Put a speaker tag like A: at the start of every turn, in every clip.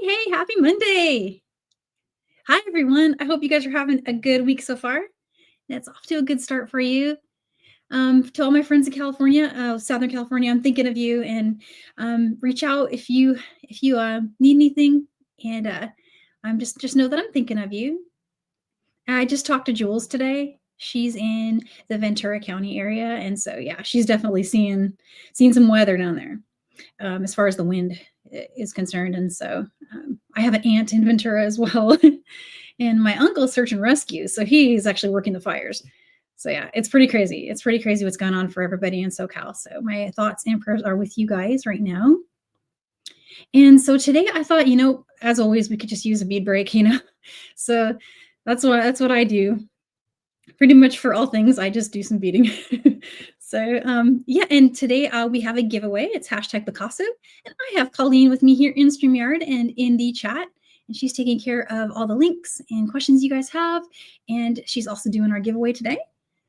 A: Hey, happy Monday. Hi, everyone. I hope you guys are having a good week so far. It's off to a good start for you. To all my friends in California, Southern California, I'm thinking of you, and reach out if you need anything. And I'm just know that I'm thinking of you. I just talked to Jules today. She's in the Ventura County area, and so yeah, she's definitely seeing some weather down there, as far as the wind is concerned. And so I have an aunt in Ventura as well. And my uncle's search and rescue. So he's actually working the fires. So yeah, it's pretty crazy. It's pretty crazy what's going on for everybody in SoCal. So my thoughts and prayers are with you guys right now. And so today I thought, as always, we could just use a bead break. So that's what I do. Pretty much for all things, I just do some beading. So yeah, and today we have a giveaway. It's hashtag Picasso. And I have Colleen with me here in StreamYard and in the chat. And she's taking care of all the links and questions you guys have. And she's also doing our giveaway today.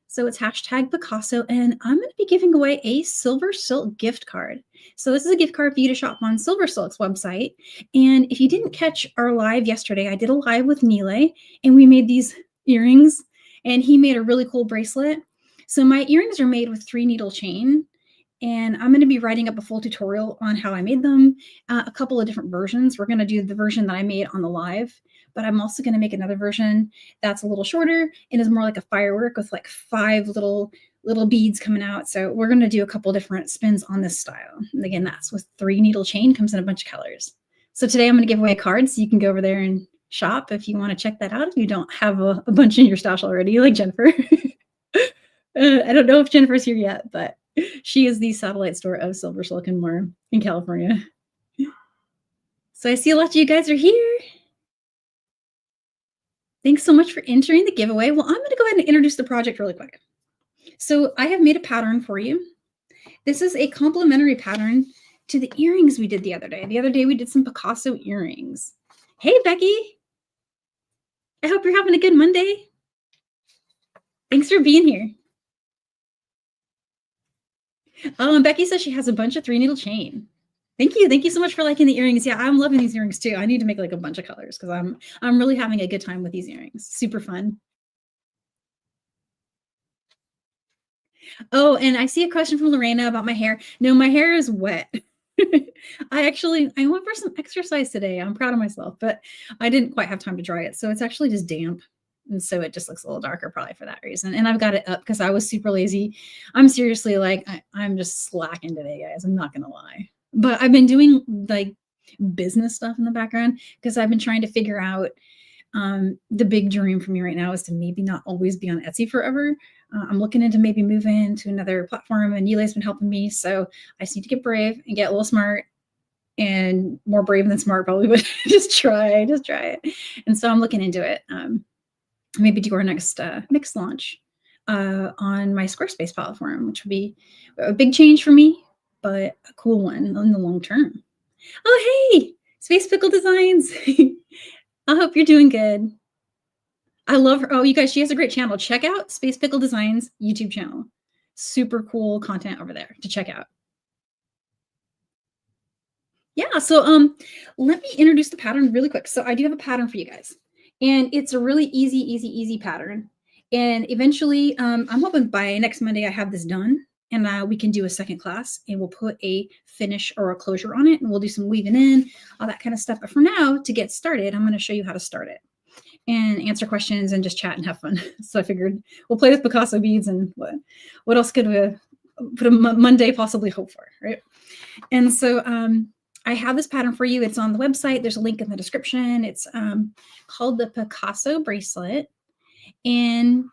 A: So it's hashtag Picasso. And I'm going to be giving away a Silver Silk gift card. So this is a gift card for you to shop on Silver Silk's website. And if you didn't catch our live yesterday, I did a live with Nile, and we made these earrings. And he made a really cool bracelet. So my earrings are made with 3-needle chain. And I'm going to be writing up a full tutorial on how I made them, a couple of different versions. We're going to do the version that I made on the live, but I'm also going to make another version that's a little shorter and is more like a firework with like 5 little beads coming out. So we're going to do a couple different spins on this style. And again, that's with 3-needle chain, comes in a bunch of colors. So today I'm going to give away a card so you can go over there and shop if you want to check that out, if you don't have a bunch in your stash already, like Jennifer. I don't know if Jennifer's here yet, but she is the satellite store of Silver Silk and more in California. So I see a lot of you guys are here. Thanks so much for entering the giveaway. Well, I'm going to go ahead and introduce the project really quick. So I have made a pattern for you. This is a complementary pattern to the earrings we did the other day. The other day we did some Picasso earrings. Hey, Becky. I hope you're having a good Monday. Thanks for being here. Oh, and Becky says she has a bunch of 3-needle chain. Thank you. Thank you so much for liking the earrings. Yeah, I'm loving these earrings too. I need to make like a bunch of colors because I'm really having a good time with these earrings. Super fun. Oh, and I see a question from Lorena about my hair. No, my hair is wet. I went for some exercise today. I'm proud of myself, but I didn't quite have time to dry it. So it's actually just damp. And so it just looks a little darker probably for that reason. And I've got it up because I was super lazy. I'm seriously like, I'm just slacking today, guys. I'm not going to lie. But I've been doing like business stuff in the background because I've been trying to figure out the big dream for me right now is to maybe not always be on Etsy forever. I'm looking into maybe moving to another platform, and Nilay's been helping me. So I just need to get brave and get a little smart, and more brave than smart probably, but just try it. And so I'm looking into it. Maybe do our next launch on my Squarespace platform, which would be a big change for me, but a cool one in the long term. Oh, hey, Space Pickle Designs. I hope you're doing good. I love her. Oh, you guys, she has a great channel. Check out Space Pickle Designs YouTube channel. Super cool content over there to check out. Yeah, so let me introduce the pattern really quick. So I do have a pattern for you guys, and it's a really easy pattern. And eventually, I'm hoping by next Monday I have this done, and we can do a second class, and we'll put a finish or a closure on it, and we'll do some weaving in, all that kind of stuff. But for now, to get started, I'm going to show you how to start it and answer questions and just chat and have fun. So I figured we'll play with Picasso beads, and what else could we put a Monday possibly hope for, right? And so I have this pattern for you. It's on the website. There's a link in the description. It's called the Picasso Bracelet, and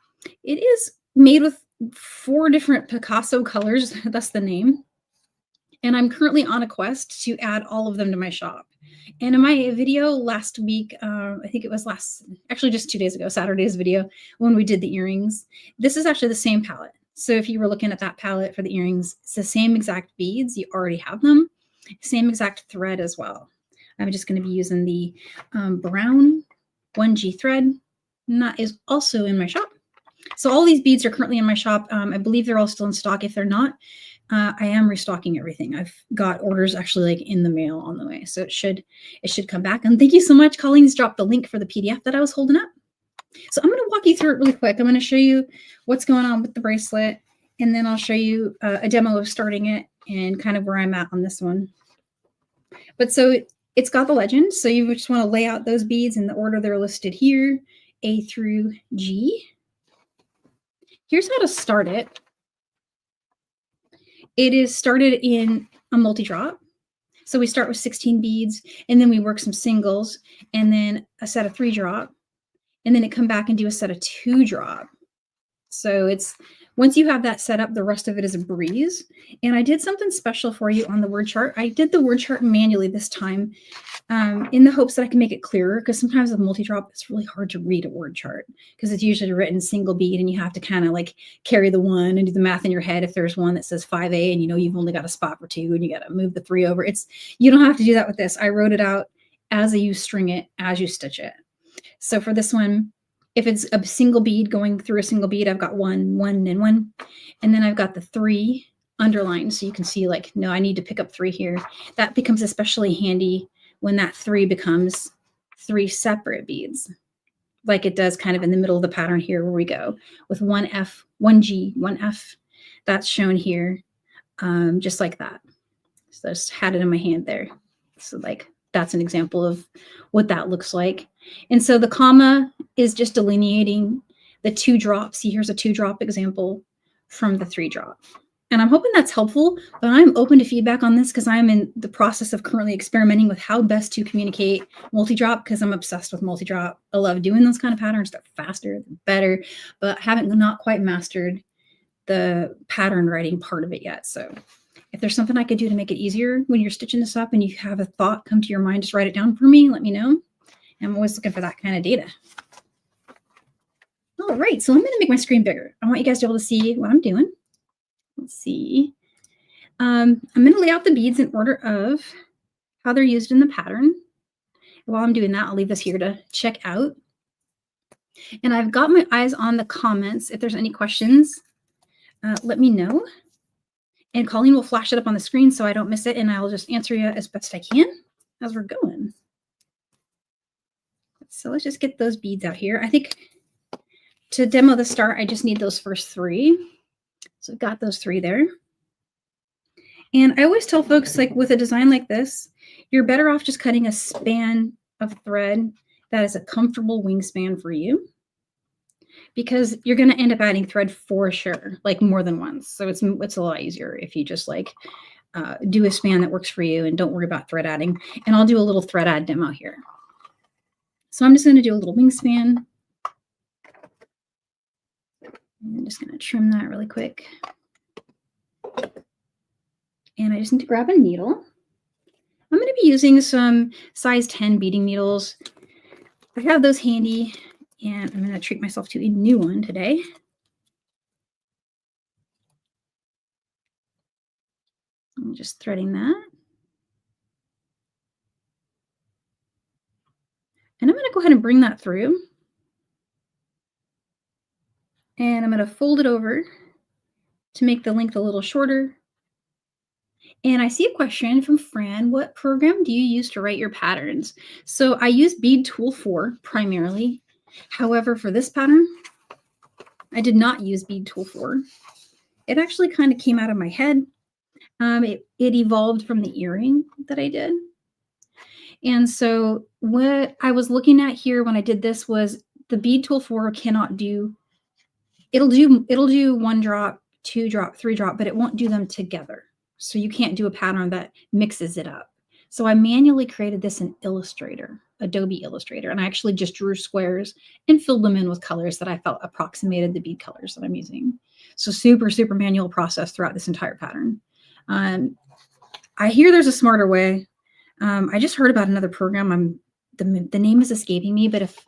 A: it is made with 4 different Picasso colors. That's the name. And I'm currently on a quest to add all of them to my shop. And in my video last week, I think it was actually just 2 days ago, Saturday's video, when we did the earrings, this is actually the same palette. So if you were looking at that palette for the earrings, it's the same exact beads. You already have them. Same exact thread as well. I'm just going to be using the brown 1G thread, and that is also in my shop. So all these beads are currently in my shop. I believe they're all still in stock. If they're not, I am restocking everything. I've got orders actually like in the mail on the way. So it should come back. And thank you so much. Colleen's dropped the link for the PDF that I was holding up. So I'm going to walk you through it really quick. I'm going to show you what's going on with the bracelet, and then I'll show you a demo of starting it and kind of where I'm at on this one. But so it's got the legend. So you just want to lay out those beads in the order they're listed here, A through G. Here's how to start it. It is started in a multi-drop. So we start with 16 beads, and then we work some singles, and then a set of 3-drop, and then it come back and do a set of 2-drop. So it's, once you have that set up, the rest of it is a breeze. And I did something special for you on the word chart. I did the word chart manually this time in the hopes that I can make it clearer, because sometimes with multi-drop, it's really hard to read a word chart because it's usually written single bead and you have to kind of like carry the one and do the math in your head. If there's one that says 5A and you know you've only got a spot for 2 and you got to move the 3 over, you don't have to do that with this. I wrote it out as you string it, as you stitch it. So for this one, if it's a single bead going through a single bead, I've got 1, 1, and 1. And then I've got the 3 underlined. So you can see like, no, I need to pick up 3 here. That becomes especially handy when that 3 becomes 3 separate beads, like it does kind of in the middle of the pattern here where we go with 1 F, 1 G, 1 F. That's shown here just like that. So I just had it in my hand there. So like that's an example of what that looks like. And so the comma is just delineating the 2-drop. See, here's a 2-drop example from the 3-drop. And I'm hoping that's helpful, but I'm open to feedback on this because I'm in the process of currently experimenting with how best to communicate multi-drop, because I'm obsessed with multi-drop. I love doing those kind of patterns. They're faster, they're better, but I haven't not quite mastered the pattern writing part of it yet. So if there's something I could do to make it easier when you're stitching this up and you have a thought come to your mind, just write it down for me. Let me know. I'm always looking for that kind of data. All right, so I'm going to make my screen bigger. I want you guys to be able to see what I'm doing. Let's see. I'm going to lay out the beads in order of how they're used in the pattern. While I'm doing that, I'll leave this here to check out. And I've got my eyes on the comments. If there's any questions, let me know. And Colleen will flash it up on the screen so I don't miss it, and I'll just answer you as best I can as we're going. So let's just get those beads out here. I think to demo the start, I just need those first 3. So I've got those 3 there. And I always tell folks, like with a design like this, you're better off just cutting a span of thread that is a comfortable wingspan for you, because you're going to end up adding thread for sure, like more than once. So it's a lot easier if you just like do a span that works for you and don't worry about thread adding. And I'll do a little thread add demo here. So I'm just going to do a little wingspan. I'm just going to trim that really quick. And I just need to grab a needle. I'm going to be using some size 10 beading needles. I have those handy, and I'm going to treat myself to a new one today. I'm just threading that. And I'm going to go ahead and bring that through. And I'm going to fold it over to make the length a little shorter. And I see a question from Fran. What program do you use to write your patterns? So I use Bead Tool 4 primarily. However, for this pattern, I did not use Bead Tool 4. It actually kind of came out of my head. It evolved from the earring that I did. And so what I was looking at here when I did this was the Bead Tool 4 cannot do, it'll do 1-drop, 2-drop, 3-drop, but it won't do them together. So you can't do a pattern that mixes it up. So I manually created this in Illustrator, Adobe Illustrator, and I actually just drew squares and filled them in with colors that I felt approximated the bead colors that I'm using. So super, super manual process throughout this entire pattern. I hear there's a smarter way. I just heard about another program. The name is escaping me, but if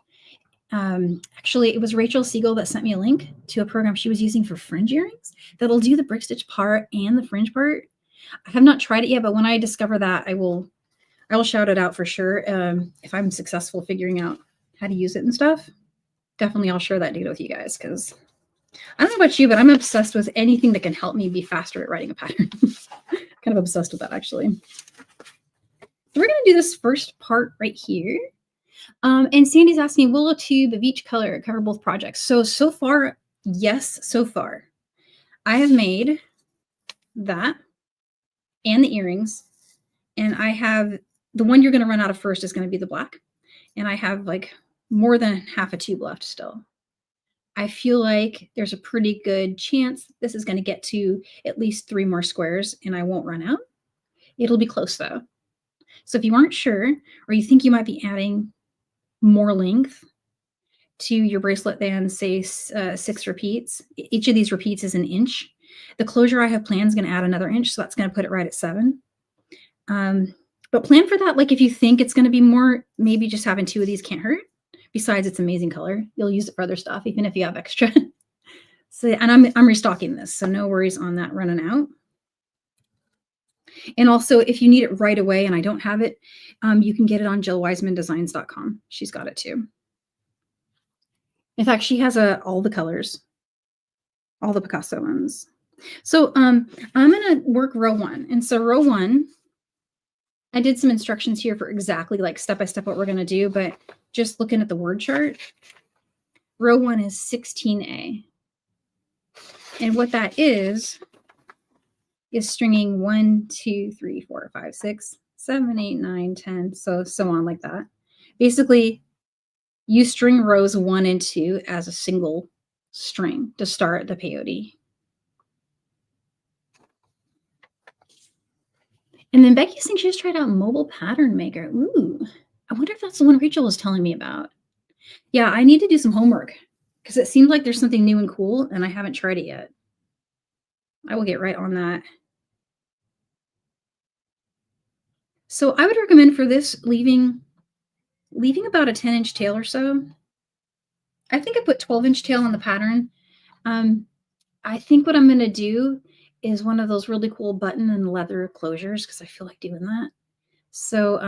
A: actually it was Rachel Siegel that sent me a link to a program she was using for fringe earrings that'll do the brick stitch part and the fringe part. I have not tried it yet, but when I discover that, I will shout it out for sure. If I'm successful figuring out how to use it and stuff, definitely I'll share that data with you guys, because I don't know about you, but I'm obsessed with anything that can help me be faster at writing a pattern. Kind of obsessed with that, actually. So we're going to do this first part right here. And Sandy's asking, will a tube of each color cover both projects? So far, yes, so far. I have made that and the earrings. And I have the one you're going to run out of first is going to be the black. And I have like more than half a tube left still. I feel like there's a pretty good chance this is going to get to at least 3 more squares and I won't run out. It'll be close though. So if you aren't sure, or you think you might be adding more length to your bracelet than say 6 repeats, each of these repeats is an inch. The closure I have planned is going to add another inch, so that's going to put it right at 7. But plan for that. Like if you think it's going to be more, maybe just having 2 of these can't hurt. Besides, it's amazing color. You'll use it for other stuff, even if you have extra. So, and I'm restocking this, so no worries on that running out. And also, if you need it right away and I don't have it, you can get it on JillWisemanDesigns.com. She's got it too. In fact, she has all the colors, all the Picasso ones. So I'm going to work row 1. And so row 1, I did some instructions here for exactly like step-by-step what we're going to do, but just looking at the word chart, row 1 is 16A. And what that is stringing 1, 2, 3, 4, 5, 6, 7, 8, 9, 10, so on like that. Basically, you string rows 1 and 2 as a single string to start the peyote. And then Becky's saying she just tried out Mobile Pattern Maker. Ooh, I wonder if that's the one Rachel was telling me about. Yeah, I need to do some homework because it seems like there's something new and cool and I haven't tried it yet. I will get right on that. So I would recommend for this leaving about a 10-inch tail or so. I think I put 12-inch tail on the pattern. I think what I'm going to do is one of those really cool button and leather closures because I feel like doing that. So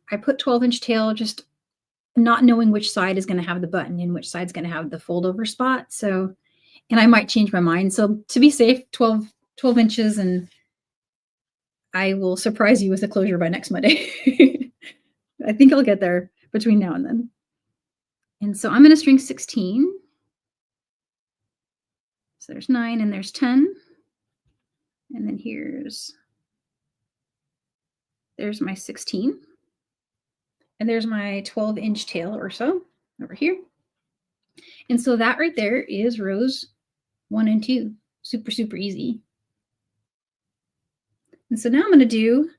A: I put 12-inch tail, just not knowing which side is going to have the button and which side's going to have the fold over spot. So, and I might change my mind. So to be safe, 12 inches, and I will surprise you with a closure by next Monday. I think I'll get there between now and then. And so I'm going to string 16. So there's 9 and there's 10. And then there's my 16. And there's my 12-inch tail or so over here. And so that right there is rows 1 and 2. Super, super easy. And so now I'm going to do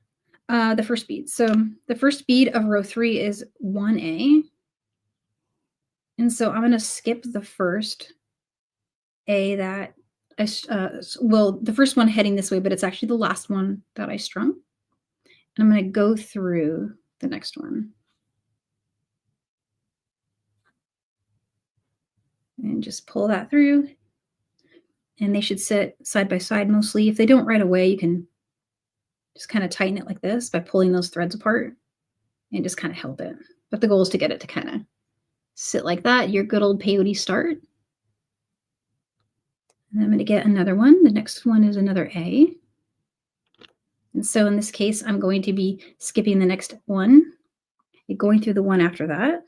A: the first bead. So the first bead of row 3 is 1A. And so I'm going to skip the first A that well, the first one heading this way, but it's actually the last one that I strung. And I'm going to go through the next one. And just pull that through. And they should sit side by side mostly. If they don't right away, you can just kind of tighten it like this by pulling those threads apart and just kind of help it. But the goal is to get it to kind of sit like that, your good old peyote start. And I'm going to get another one. The next one is another A. And so in this case, I'm going to be skipping the next one and going through the one after that.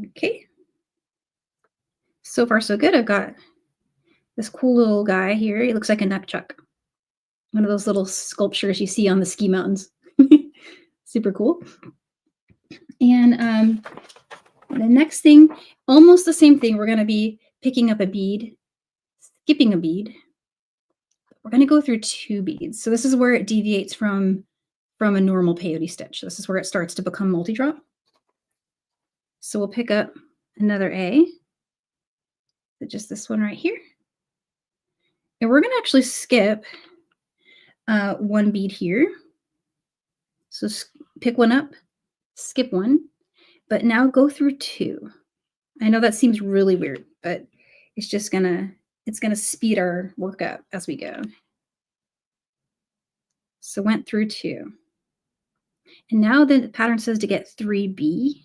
A: Okay. So far, so good. I've got this cool little guy here. He looks like a nunchuck. One of those little sculptures you see on the ski mountains. Super cool. And the next thing, almost the same thing. We're going to be picking up a bead, skipping a bead. We're going to go through 2 beads. So this is where it deviates from a normal peyote stitch. This is where it starts to become multi-drop. So we'll pick up another A, just this one right here. And we're going to actually skip 1 bead here. So pick one up, skip one, but now go through 2. I know that seems really weird, but it's just it's gonna speed our work up as we go. So went through 2. And now the pattern says to get 3B.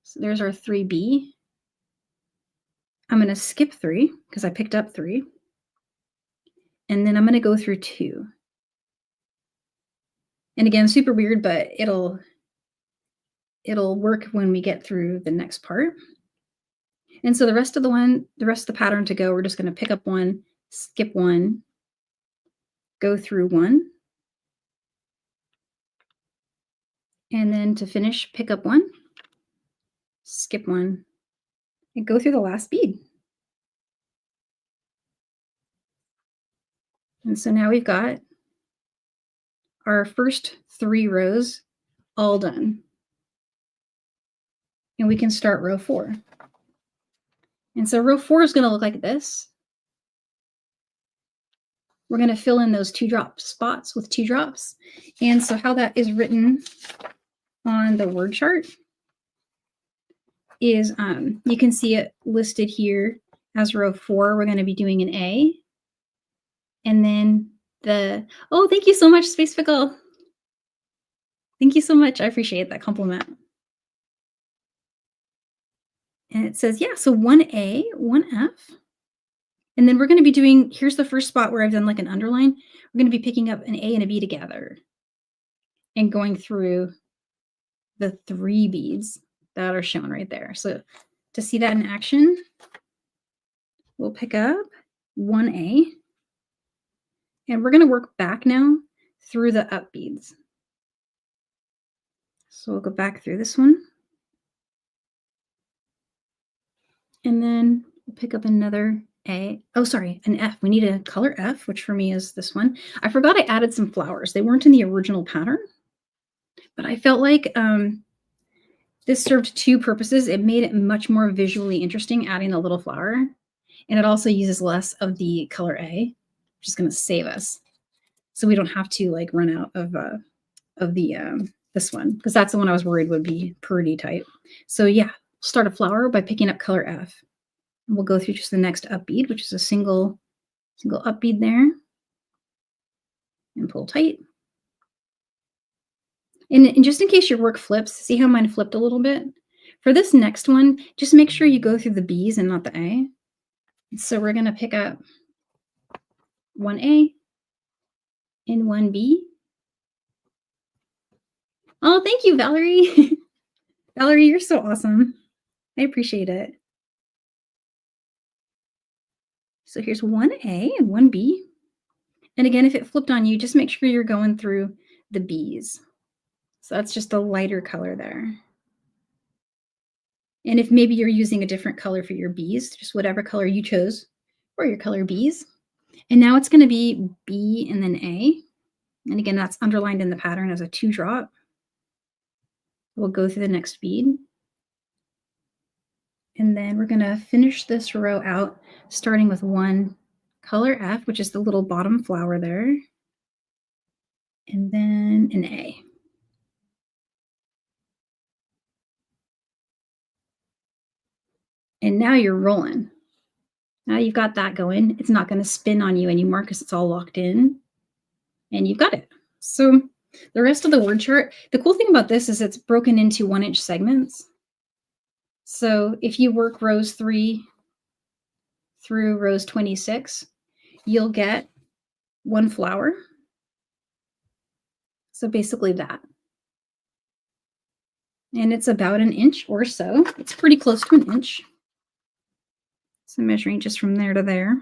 A: So there's our 3B. I'm going to skip 3 because I picked up 3. And then I'm going to go through 2. And again, super weird, but it'll work when we get through the next part. And so the rest of the pattern to go, we're just going to pick up 1, skip 1, go through 1. And then to finish, pick up 1, skip 1, and go through the last bead. And so now we've got our first 3 rows all done. And we can start row 4. And so row 4 is going to look like this. We're going to fill in those 2 drop spots with 2 drops. And so how that is written on the word chart is you can see it listed here as row 4. We're going to be doing an A. And then oh, thank you so much, Space Pickle. Thank you so much. I appreciate that compliment. And it says, yeah, so 1A, 1F. And then we're going to be doing, here's the first spot where I've done like an underline. We're going to be picking up an A and a B together and going through the 3 beads that are shown right there. So to see that in action, we'll pick up 1A. And we're going to work back now through the up beads. So we'll go back through this one. And then we'll pick up another A. Oh, sorry, an F. We need a color F, which for me is this one. I forgot I added some flowers. They weren't in the original pattern, but I felt like this served 2 purposes. It made it much more visually interesting, adding a little flower. And it also uses less of the color A, which is going to save us. So we don't have to like run out of this one, because that's the one I was worried would be pretty tight. So yeah, start a flower by picking up color F. And we'll go through just the next up bead, which is a single up bead there, and pull tight. And just in case your work flips, see how mine flipped a little bit? For this next one, just make sure you go through the B's and not the A. So we're going to pick up 1A and 1B. Oh, thank you, Valerie. Valerie, you're so awesome. I appreciate it. So here's 1A and 1B. And again, if it flipped on you, just make sure you're going through the B's. So that's just a lighter color there. And if maybe you're using a different color for your B's, just whatever color you chose for your color B's. And now it's going to be B and then A. And again, that's underlined in the pattern as a 2 drop. We'll go through the next bead. And then we're going to finish this row out, starting with 1 color F, which is the little bottom flower there. And then an A. And now you're rolling. Now you've got that going. It's not going to spin on you anymore because it's all locked in. And you've got it. So the rest of the word chart, the cool thing about this is it's broken into 1-inch segments. So if you work rows 3 through rows 26, you'll get 1 flower. So basically that. And it's about 1 inch or so. It's pretty close to 1 inch. So measuring just from there to there.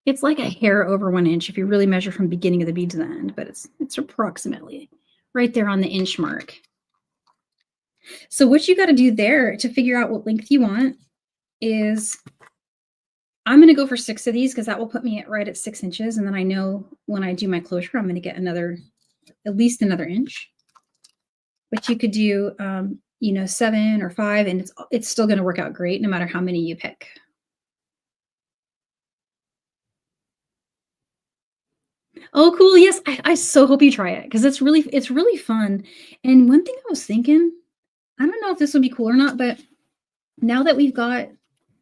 A: It's like a hair over 1 inch if you really measure from beginning of the bead to the end, but it's approximately right there on the inch mark. So what you got to do there to figure out what length you want is I'm going to go for 6 of these because that will put me right at 6 inches. And then I know when I do my closure, I'm going to get at least another inch. But you could do, 7 or 5, and it's still going to work out great no matter how many you pick. Oh, cool. Yes, I so hope you try it because it's really fun. And one thing I was thinking, I don't know if this would be cool or not, but now that we've got,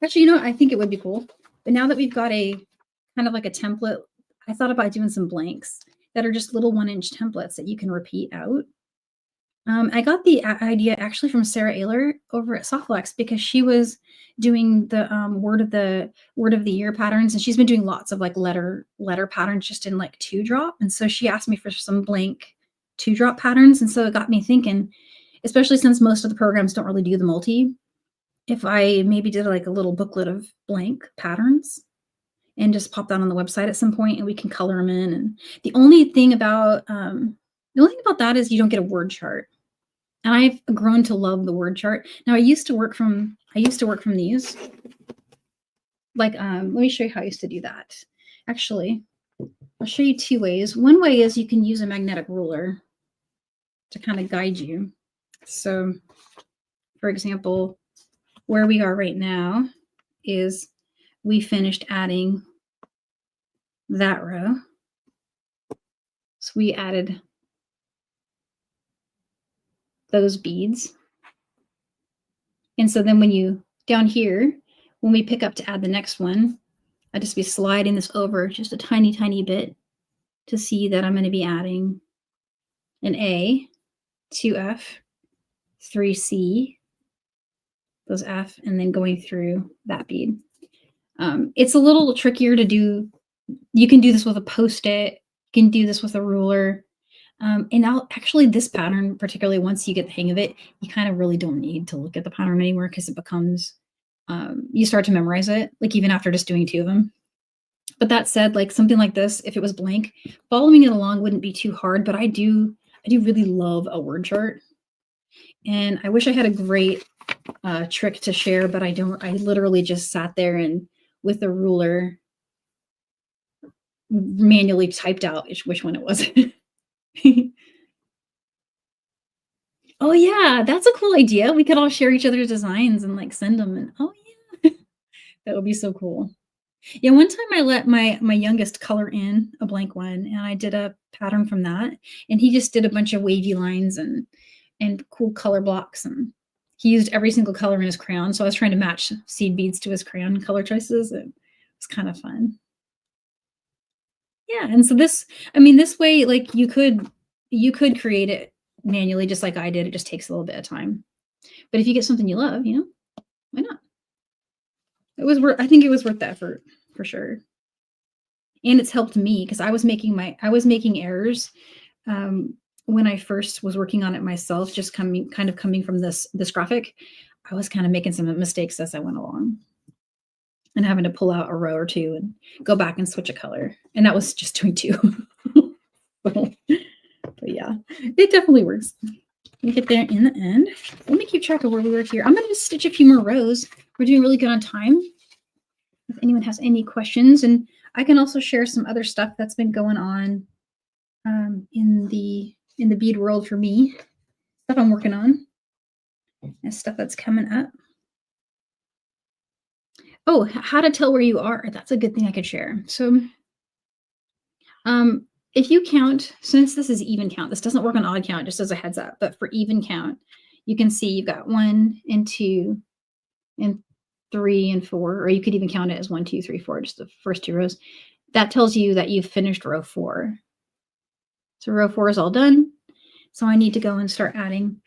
A: actually, I think it would be cool. But now that we've got a kind of like a template, I thought about doing some blanks that are just little 1-inch templates that you can repeat out. I got the idea actually from Sarah Ayler over at Softlex because she was doing the word of the year patterns, and she's been doing lots of like letter patterns just in like 2-drop. And so she asked me for some blank 2-drop patterns, and so it got me thinking, especially since most of the programs don't really do the multi. If I maybe did like a little booklet of blank patterns and just pop that on the website at some point, and we can color them in. And the only thing about that is you don't get a word chart. And I've grown to love the word chart. Now I used to work from these. Like, let me show you how I used to do that. Actually, I'll show you 2 ways. One way is you can use a magnetic ruler to kind of guide you. So, for example, where we are right now is we finished adding that row. So we added those beads. And so then down here, when we pick up to add the next one, I just be sliding this over just a tiny, tiny bit to see that I'm going to be adding an A, 2F, 3C, those F, and then going through that bead. It's a little trickier to do. You can do this with a Post-it. You can do this with a ruler. And actually this pattern, particularly once you get the hang of it, you kind of really don't need to look at the pattern anymore because it becomes, you start to memorize it, like even after just doing 2 of them. But that said, like something like this, if it was blank, following it along wouldn't be too hard, but I do really love a word chart. And I wish I had a great trick to share, but I don't. I literally just sat there and with a ruler manually typed out which one it was. Oh yeah, that's a cool idea. We could all share each other's designs and like send them. And oh yeah, that would be so cool. Yeah, one time I let my youngest color in a blank one, and I did a pattern from that, and he just did a bunch of wavy lines and cool color blocks, and he used every single color in his crayon. So I was trying to match seed beads to his crayon color choices. It was kind of fun. Yeah, and so this way, like you could create it manually just like I did. It just takes a little bit of time. But if you get something you love, why not? I think it was worth the effort for sure. And it's helped me because I was making errors when I first was working on it myself, just coming from this graphic. I was kind of making some mistakes as I went along and having to pull out a row or 2 and go back and switch a color. And that was just doing 2. But yeah, it definitely works. We get there in the end. Let me keep track of where we were here. I'm going to just stitch a few more rows. We're doing really good on time. If anyone has any questions, and I can also share some other stuff that's been going on in the bead world for me, stuff I'm working on, and stuff that's coming up. Oh, how to tell where you are. That's a good thing I could share. So if you count, since this is even count, this doesn't work on odd count, just as a heads up, but for even count, you can see you've got 1 and 2 and 3 and 4, or you could even count it as 1, 2, 3, 4, just the first 2 rows. That tells you that you've finished row 4. So row 4 is all done. So I need to go and start adding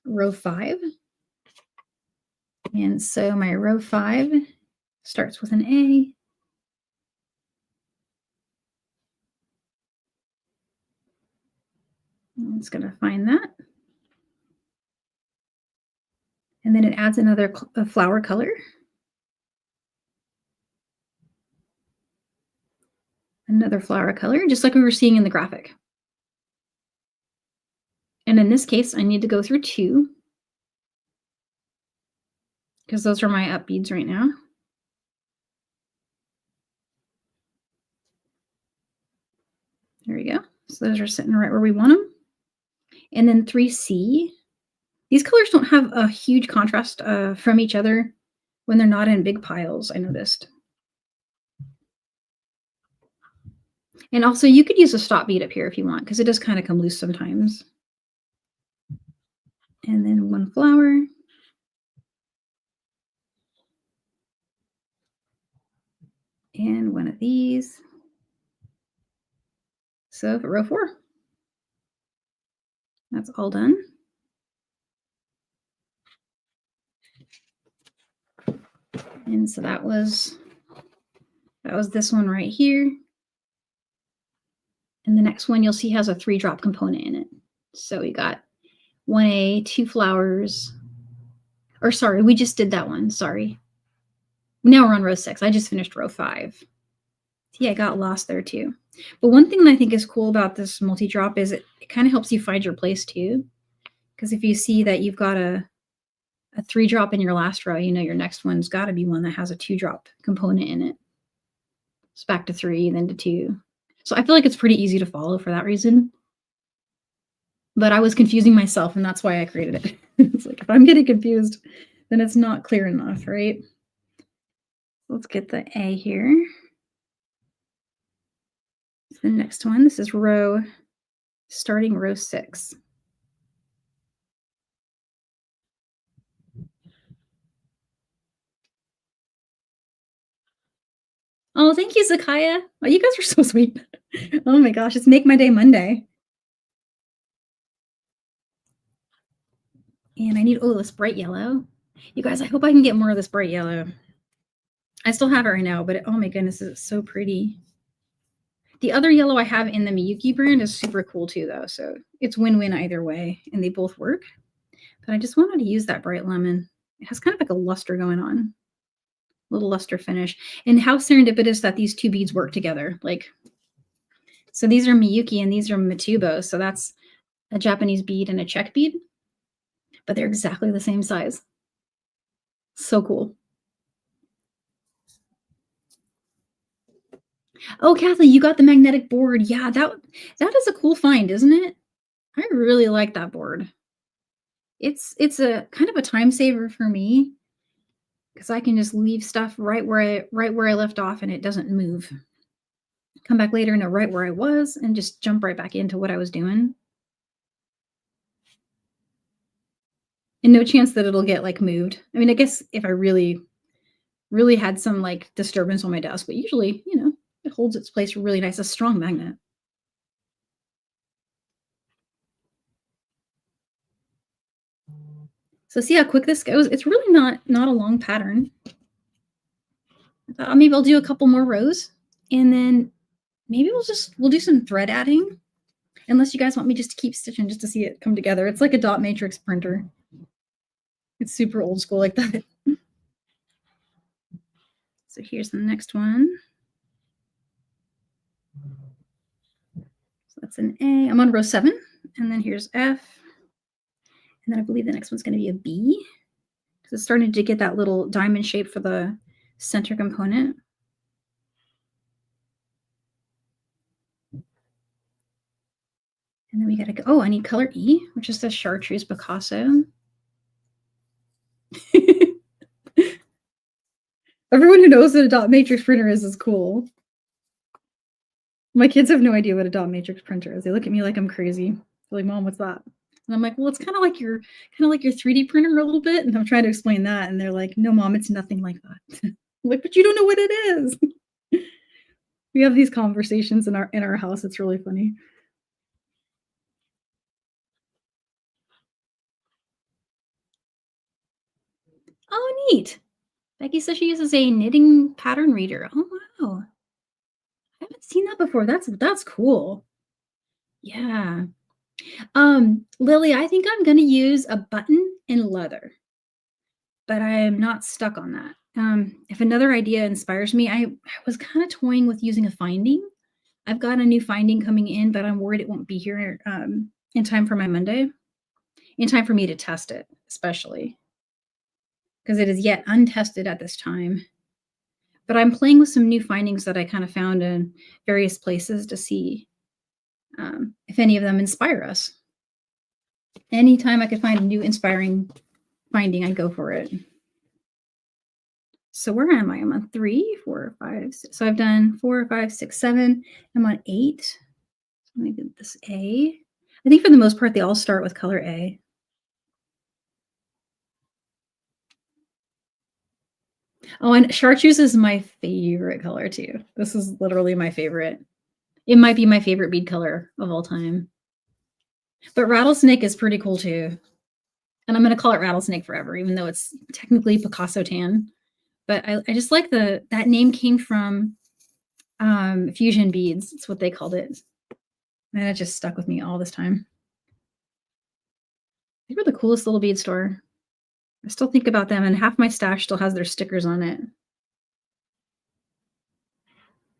A: row 5. And so my row 5 starts with an A. It's going to find that. And then it adds another flower color. Another flower color, just like we were seeing in the graphic. And in this case, I need to go through 2 because those are my up beads right now. There we go. So those are sitting right where we want them. And then 3C. These colors don't have a huge contrast from each other when they're not in big piles, I noticed. And also you could use a stop bead up here if you want, because it does kind of come loose sometimes. And then 1 flower. And 1 of these. So for row 4. That's all done. And so that was this one right here. And the next one you'll see has a 3-drop component in it. So we got 1A, 2 flowers. Or sorry, we just did that one. Sorry. Now we're on row 6. I just finished row 5. Yeah, I got lost there too. But one thing that I think is cool about this multi-drop is it kind of helps you find your place too. Because if you see that you've got a 3-drop in your last row, you know your next one's got to be one that has a 2-drop component in it. It's back to 3, then to 2. So I feel like it's pretty easy to follow for that reason. But I was confusing myself, and that's why I created it. It's like, if I'm getting confused, then it's not clear enough, right? Let's get the A here. The next one, this is starting row 6. Oh, thank you, Zakaya. Oh, you guys are so sweet. Oh my gosh, it's Make My Day Monday. And I need, this bright yellow. You guys, I hope I can get more of this bright yellow. I still have it right now, but oh my goodness, it's so pretty. The other yellow I have in the Miyuki brand is super cool too, though. So it's win-win either way, and they both work. But I just wanted to use that bright lemon. It has kind of like a luster going on. Little luster finish. And how serendipitous that these 2 beads work together. Like, so these are Miyuki and these are Matubo. So that's a Japanese bead and a Czech bead. But they're exactly the same size. So cool. Oh, Kathy, you got the magnetic board. Yeah, that is a cool find, isn't it? I really like that board. It's a kind of a time saver for me because I can just leave stuff right where I left off and it doesn't move. Come back later, know right where I was, and just jump right back into what I was doing. And no chance that it'll get like moved. I mean, I guess if I really, really had some like disturbance on my desk, but usually, it holds its place really nice. A strong magnet. So see how quick this goes? It's really not a long pattern. Maybe I'll do a couple more rows, and then maybe we'll do some thread adding. Unless you guys want me just to keep stitching just to see it come together. It's like a dot matrix printer. It's super old school like that. So here's the next one. So that's an A. I'm on row 7, and then here's F. And then I believe the next one's going to be a B. So it's starting to get that little diamond shape for the center component. And then we got to go, I need color E, which is the Chartreuse Picasso. Everyone who knows what a dot matrix printer is cool. My kids have no idea what a dot matrix printer is. They look at me like I'm crazy. They're like, Mom, what's that? And I'm like, well, it's kind of like your 3D printer a little bit. And I'm trying to explain that. And they're like, no, Mom, it's nothing like that. I'm like, but you don't know what it is. We have these conversations in our house. It's really funny. Oh, neat. Becky says she uses a knitting pattern reader. Oh, wow. I haven't seen that before. That's cool. Yeah. Lily, I think I'm going to use a button in leather, but I am not stuck on that. If another idea inspires me, I was kind of toying with using a finding. I've got a new finding coming in, but I'm worried it won't be here in time for my Monday, in time for me to test it, especially because it is yet untested at this time. But I'm playing with some new findings that I kind of found in various places to see if any of them inspire us. Anytime I could find a new inspiring finding, I'd go for it. So where am I? I'm on 3, 4, 5, 6. So I've done 4, 5, 6, 7. I'm on 8. Let me get this A. I think for the most part, they all start with color A. Oh, and Chartreuse is my favorite color too. This is literally my favorite. It might be my favorite bead color of all time. But Rattlesnake is pretty cool too. And I'm going to call it Rattlesnake forever, even though it's technically Picasso tan. But I just like that name came from Fusion Beads. That's what they called it. And it just stuck with me all this time. They were the coolest little bead store. I still think about them, and half my stash still has their stickers on it.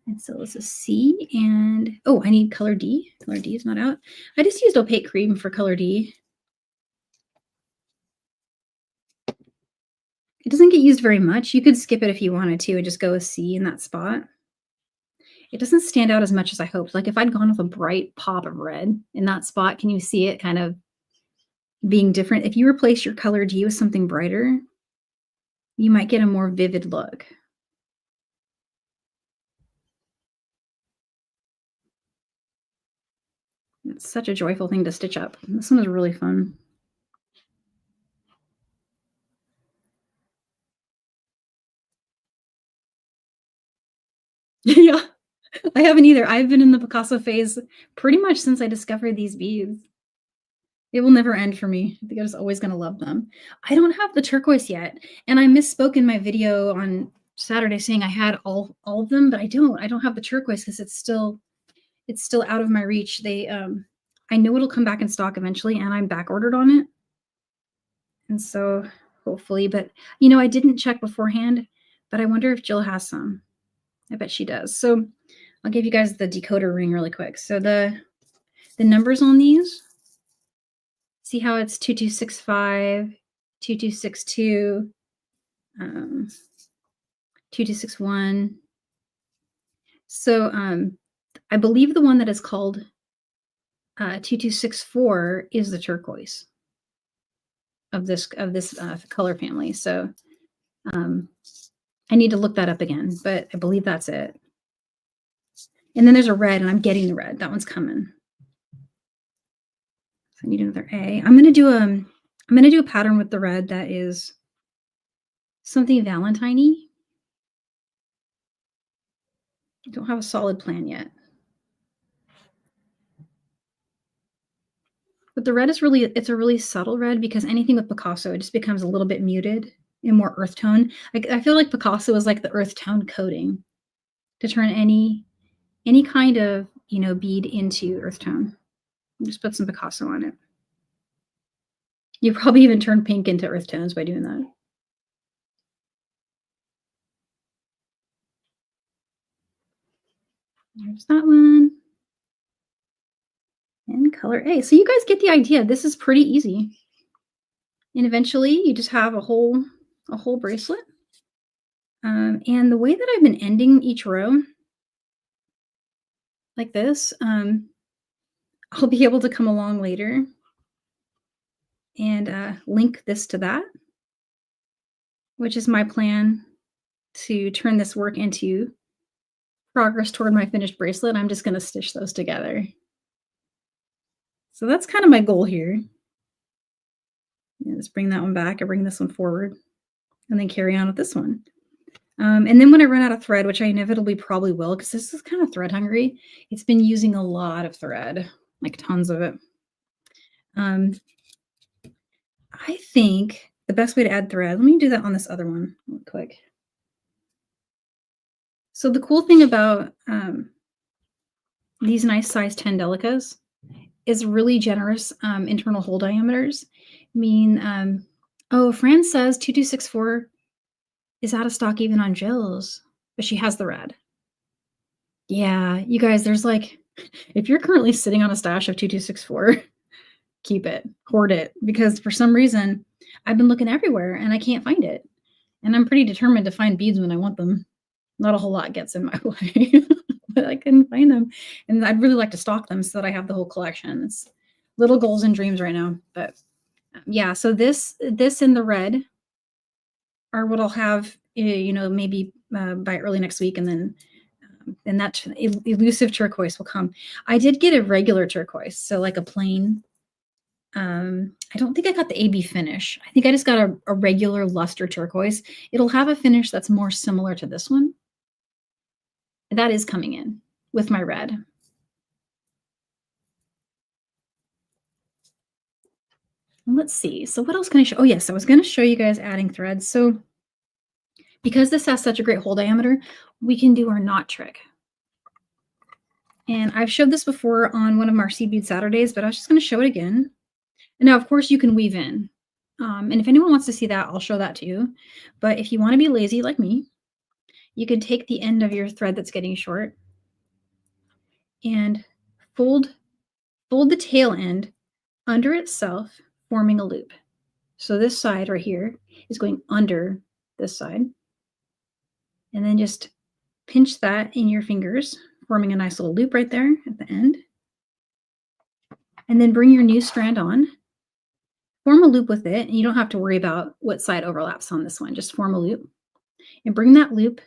A: And so this is C, and oh, I need color D. Color D is not out. I just used Opaque cream for color D. It doesn't get used very much. You could skip it if you wanted to and just go with C in that spot. It doesn't stand out as much as I hoped. Like if I'd gone with a bright pop of red in that spot, can you see it kind of being different? If you replace your color D with something brighter, you might get a more vivid look. It's such a joyful thing to stitch up. This one is really fun. Yeah, I haven't either. I've been in the Picasso phase pretty much since I discovered these beads. It will never end for me. I think I'm just always going to love them. I don't have the turquoise yet, and I misspoke in my video on Saturday saying I had all of them, but I don't. I don't have the turquoise because it's still out of my reach. I know it'll come back in stock eventually, and I'm back ordered on it, and so hopefully. But you know, I didn't check beforehand, but I wonder if Jill has some. I bet she does. So I'll give you guys the decoder ring really quick. So the numbers on these. See how it's 2265, 2262, 2261. So I believe the one that is called 2264 is the turquoise of this color family. So I need to look that up again, but I believe that's it. And then there's a red, and I'm getting the red. That one's coming. I need another A. I'm gonna do a pattern with the red that is something Valentine-y. I don't have a solid plan yet. But the red is it's a really subtle red because anything with Picasso, it just becomes a little bit muted and more earth tone. I feel like Picasso is like the earth tone coating to turn any kind of, you know, bead into earth tone. Just put some Picasso on it. You probably even turn pink into earth tones by doing that. There's that one. And color A. So you guys get the idea. This is pretty easy. And eventually you just have a whole bracelet. And the way that I've been ending each row like this, I'll be able to come along later and link this to that, which is my plan to turn this work into progress toward my finished bracelet. I'm just going to stitch those together. So that's kind of my goal here. Just bring that one back and bring this one forward and then carry on with this one. And then when I run out of thread, which I inevitably probably will, because this is kind of thread hungry, it's been using a lot of thread, like tons of it. I think the best way to add thread, let me do that on this other one real quick. So the cool thing about these nice size 10 Delicas is really generous internal hole diameters. I mean, oh, Fran says 2264 is out of stock even on Jill's, but she has the red. Yeah, you guys, there's like, if you're currently sitting on a stash of 2264, keep it, hoard it, because for some reason I've been looking everywhere and I can't find it. And I'm pretty determined to find beads when I want them. Not a whole lot gets in my way, but I couldn't find them. And I'd really like to stock them so that I have the whole collection. It's little goals and dreams right now. But yeah, so this in the red are what I'll have, you know, maybe by early next week. And then that elusive turquoise will come. I did get a regular turquoise, so like a plain. I don't think I got the AB finish. I think I just got a regular luster turquoise. It'll have a finish that's more similar to this one. That is coming in with my red. Let's see. So what else can I show? Oh, yes, I was going to show you guys adding threads. So Because this has such a great hole diameter, we can do our knot trick. And I've showed this before on one of our Seed Bead Saturdays, but I was just going to show it again. And now, of course, you can weave in. And if anyone wants to see that, I'll show that to you. But if you want to be lazy like me, you can take the end of your thread that's getting short and fold the tail end under itself, forming a loop. So this side right here is going under this side. And then just pinch that in your fingers, forming a nice little loop right there at the end. And then bring your new strand on. Form a loop with it, and you don't have to worry about what side overlaps on this one. Just form a loop and bring that loop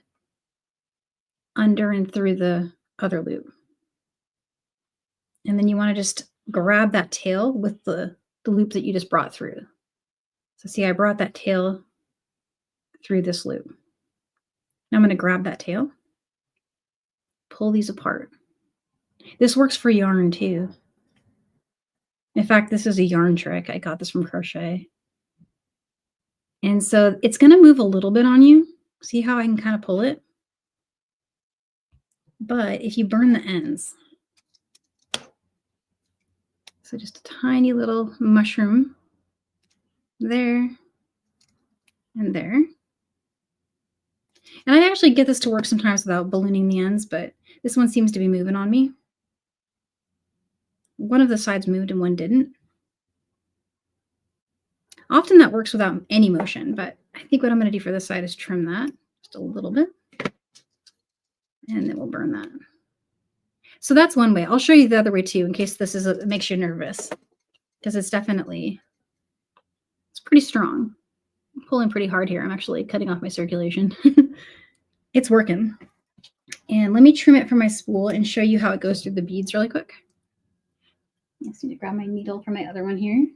A: under and through the other loop. And then you want to just grab that tail with the loop that you just brought through. So see, I brought that tail through this loop. Now I'm going to grab that tail, pull these apart. This works for yarn too. In fact, this is a yarn trick. I got this from crochet. And so it's going to move a little bit on you. See how I can kind of pull it? But if you burn the ends, so just a tiny little mushroom there and there. And I actually get this to work sometimes without ballooning the ends, but this one seems to be moving on me. One of the sides moved and one didn't. Often that works without any motion, but I think what I'm going to do for this side is trim that just a little bit. And then we'll burn that. So that's one way. I'll show you the other way too, in case this makes you nervous, because it's pretty strong. I'm pulling pretty hard here. I'm actually cutting off my circulation. It's working. And let me trim it from my spool and show you how it goes through the beads really quick. I just need to grab my needle from my other one here.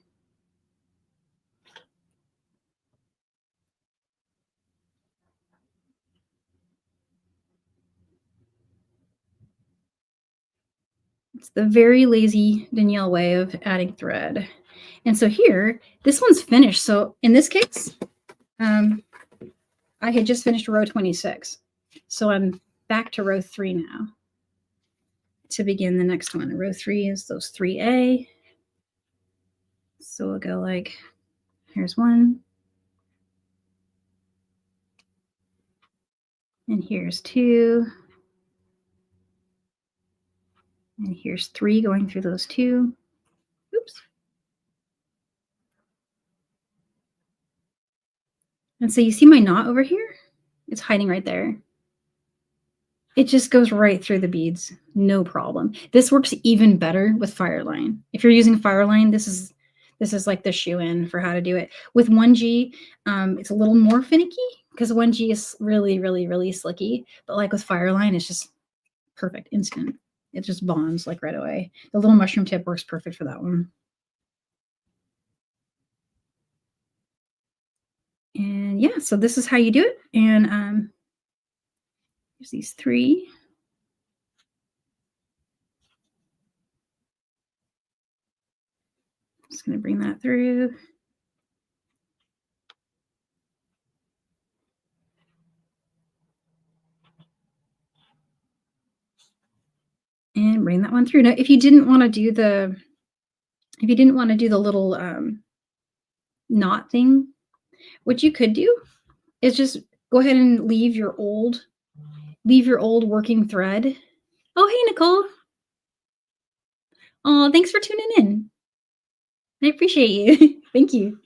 A: It's the very lazy Danielle way of adding thread. And so here, this one's finished. So in this case, I had just finished row 26. So I'm back to row 3 now to begin the next one. Row 3 is those 3A. So we'll go like, here's 1. And here's 2. And here's 3 going through those 2. Oops. And so you see my knot over here? It's hiding right there. It just goes right through the beads, no problem. This works even better with Fireline. If you're using Fireline, this is like the shoe-in for how to do it. With 1G, it's a little more finicky because 1G is really, really, really slicky. But like with Fireline, it's just perfect, instant. It just bonds like right away. The little mushroom tip works perfect for that one. And yeah, so this is how you do it. And there's these 3. Just going to bring that through. And bring that one through. Now, if you didn't want to do the little knot thing, what you could do is just go ahead and leave your old working thread. Oh, hey, Nicole. Oh, thanks for tuning in. I appreciate you. Thank you.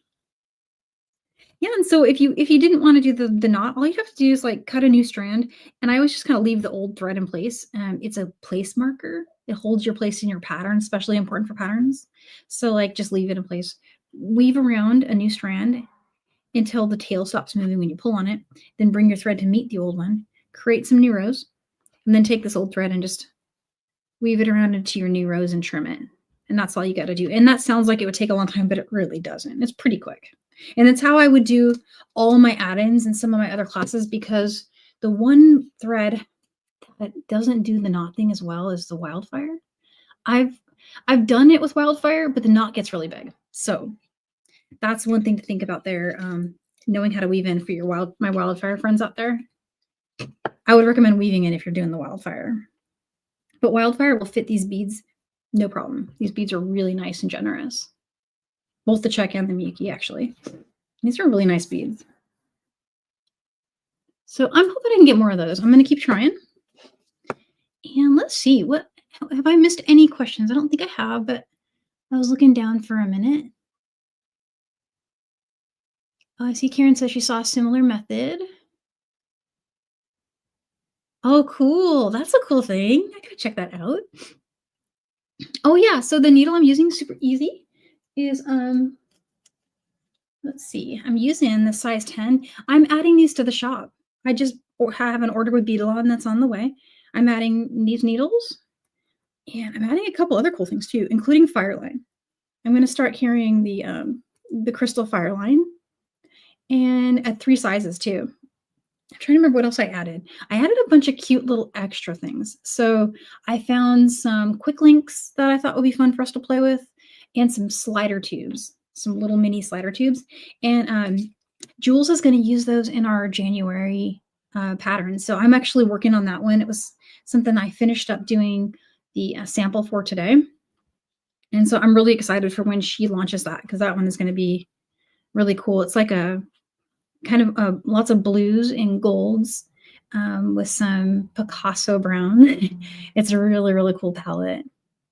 A: Yeah, and so if you didn't want to do the knot, all you have to do is like cut a new strand. And I always just kind of leave the old thread in place. It's a place marker. It holds your place in your pattern, especially important for patterns. So like just leave it in place. Weave around a new strand until the tail stops moving when you pull on it. Then bring your thread to meet the old one. Create some new rows. And then take this old thread and just weave it around into your new rows and trim it. And that's all you got to do. And that sounds like it would take a long time, but it really doesn't. It's pretty quick. And that's how I would do all my add-ins in some of my other classes, because the one thread that doesn't do the knot thing as well as the wildfire. I've done it with wildfire, but the knot gets really big. So that's one thing to think about there. knowing how to weave in for your my wildfire friends out there. I would recommend weaving in if you're doing the wildfire. But wildfire will fit these beads no problem. These beads are really nice and generous. Both the check and the Miyuki, actually. These are really nice beads. So I'm hoping I can get more of those. I'm going to keep trying. And let's see, what have I missed any questions? I don't think I have, but I was looking down for a minute. Oh, I see Karen says she saw a similar method. Oh, cool. That's a cool thing. I gotta check that out. Oh yeah, so the needle I'm using, super easy, is let's see, I'm using the size 10. I'm adding these to the shop. I just have an order with Beading that's on the way. I'm adding these needles, and I'm adding a couple other cool things too, including Fireline. I'm going to start carrying the crystal Fireline, and at 3 sizes too. I'm trying to remember what else I added. I added a bunch of cute little extra things. So I found some quick links that I thought would be fun for us to play with, and some slider tubes, some little mini slider tubes. And Jules is going to use those in our January pattern. So I'm actually working on that one. It was something I finished up doing the sample for today. And so I'm really excited for when she launches that, because that one is going to be really cool. It's like a kind of lots of blues and golds with some Picasso brown. It's a really, really cool palette.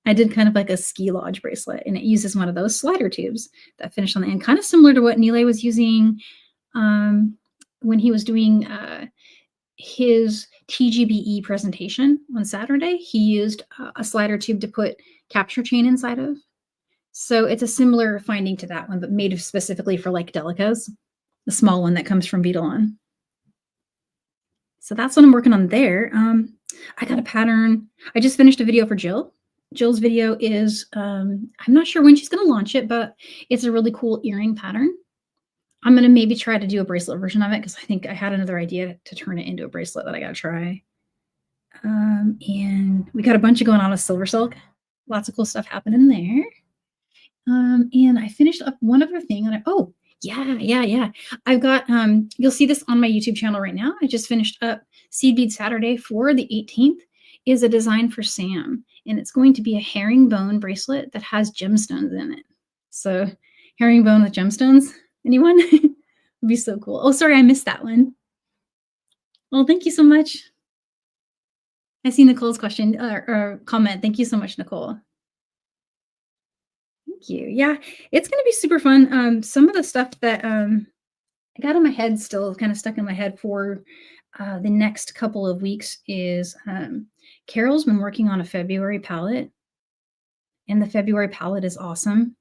A: I did kind of like a ski lodge bracelet, and it uses one of those slider tubes that finish on the end, kind of similar to what Nile was using when he was doing his TGBE presentation on Saturday. He used a slider tube to put capture chain inside of. So it's a similar finding to that one, but made specifically for like Delicas, the small one that comes from Beading. So that's what I'm working on there. I got a pattern. I just finished a video for Jill. Jill's video is, I'm not sure when she's going to launch it, but it's a really cool earring pattern. I'm going to maybe try to do a bracelet version of it, because I think I had another idea to turn it into a bracelet that I got to try. And we got a bunch of going on with Silver Silk. Lots of cool stuff happening there. And I finished up one other thing. And oh, yeah. I've got, you'll see this on my YouTube channel right now. I just finished up Seed Bead Saturday for the 18th is a design for Sam. And it's going to be a herringbone bracelet that has gemstones in it. So herringbone with gemstones, anyone? Would be so cool. Oh, sorry, I missed that one. Well, thank you so much. I see Nicole's question or comment. Thank you so much, Nicole. Thank you. Yeah, it's going to be super fun. Some of the stuff that I got in my head, still kind of stuck in my head for the next couple of weeks, is Carol's been working on a February palette, and the February palette is awesome.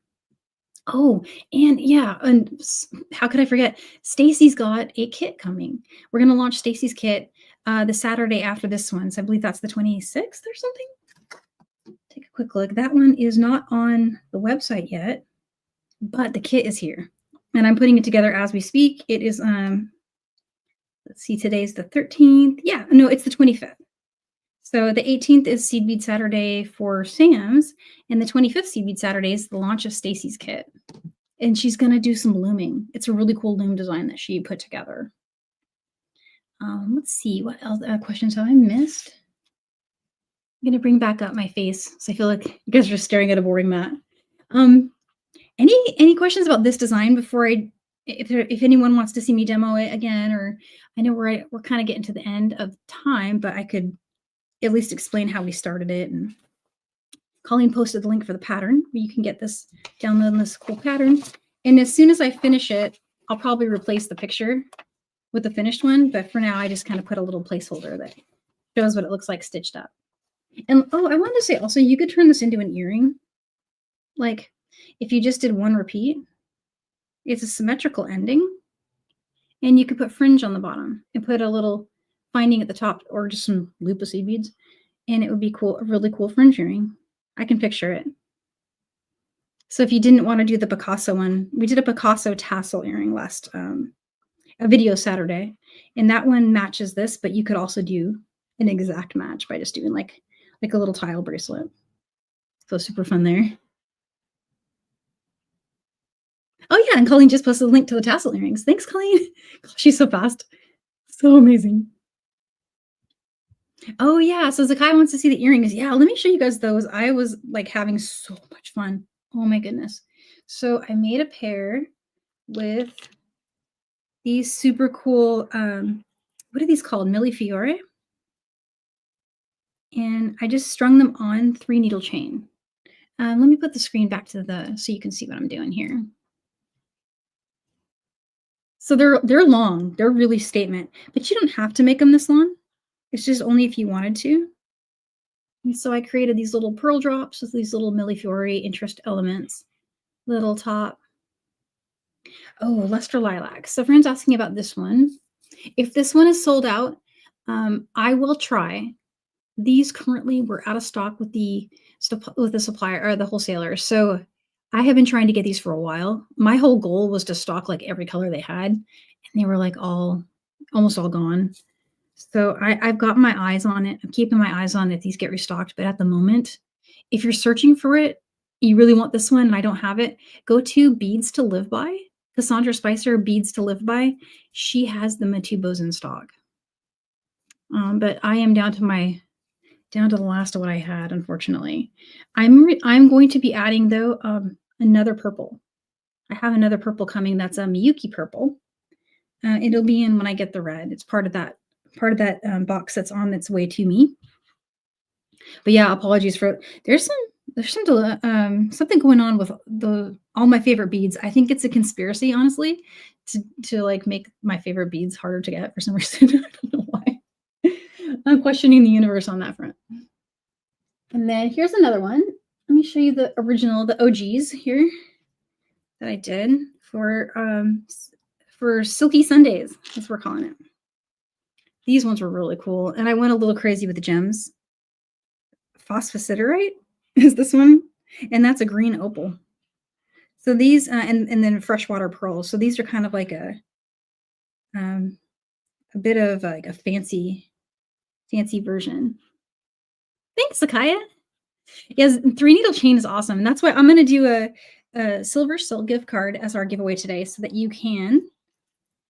A: Oh, and yeah, and how could I forget? Stacy's got a kit coming. We're going to launch Stacy's kit the Saturday after this one. So I believe that's the 26th or something. Take a quick look. That one is not on the website yet, but the kit is here, and I'm putting it together as we speak. It is, let's see, today's the 13th. Yeah, no, it's the 25th. So the 18th is Seed Bead Saturday for Sam's, and the 25th Seed Bead Saturday is the launch of Stacy's kit. And she's going to do some looming. It's a really cool loom design that she put together. Let's see, what else questions have I missed? I'm going to bring back up my face, so I feel like you guys are just staring at a boring mat. Any questions about this design before if anyone wants to see me demo it again? Or I know we're kind of getting to the end of time, but I could at least explain how we started it. And Colleen posted the link for the pattern where you can get this, download this cool pattern. And as soon as I finish it, I'll probably replace the picture with the finished one. But for now, I just kind of put a little placeholder that shows what it looks like stitched up. And oh, I wanted to say also, you could turn this into an earring. Like if you just did one repeat, it's a symmetrical ending. And you could put fringe on the bottom and put a little finding at the top, or just some loop of seed beads. And it would be cool, a really cool fringe earring. I can picture it. So if you didn't want to do the Picasso one, we did a Picasso tassel earring last, a video Saturday. And that one matches this, but you could also do an exact match by just doing like a little tile bracelet. So super fun there. Oh yeah, and Colleen just posted a link to the tassel earrings. Thanks, Colleen. She's so fast. So amazing. Oh, yeah, so Zakai wants to see the earrings. Yeah, let me show you guys those. I was, like, having so much fun. Oh my goodness. So I made a pair with these super cool, what are these called? Millefiore? And I just strung them on 3 needle chain. Let me put the screen back to the so you can see what I'm doing here. So they're long. They're really statement, but you don't have to make them this long. It's just only if you wanted to. And so I created these little pearl drops with these little Millefiore interest elements. Little top. Oh, Luster Lilac. So friends asking about this one. If this one is sold out, I will try. These currently were out of stock with the supplier or the wholesaler. So I have been trying to get these for a while. My whole goal was to stock like every color they had, and they were like almost all gone. So I've got my eyes on it. I'm keeping my eyes on if these get restocked. But at the moment, if you're searching for it, you really want this one and I don't have it, go to Beads to Live By. Cassandra Spicer, Beads to Live By. She has the Matubos in stock. But I am down to the last of what I had, unfortunately. I'm going to be adding though another purple. I have another purple coming. That's a Miyuki purple. It'll be in when I get the red. It's part of that box that's on its way to me. But yeah, apologies for there's something going on with all my favorite beads. I think it's a conspiracy, honestly, to like make my favorite beads harder to get for some reason. I don't know why. I'm questioning the universe on that front. And then here's another one. Let me show you the original, the OGs here that I did for Silky Sundays. That's what we're calling it. These ones were really cool. And I went a little crazy with the gems. Phosphosiderite is this one. And that's a green opal. So these, and then freshwater pearls. So these are kind of like a bit of like a fancy version. Thanks, Sakaya. Yes, 3 needle chain is awesome. And that's why I'm going to do a Silver Silk gift card as our giveaway today so that you can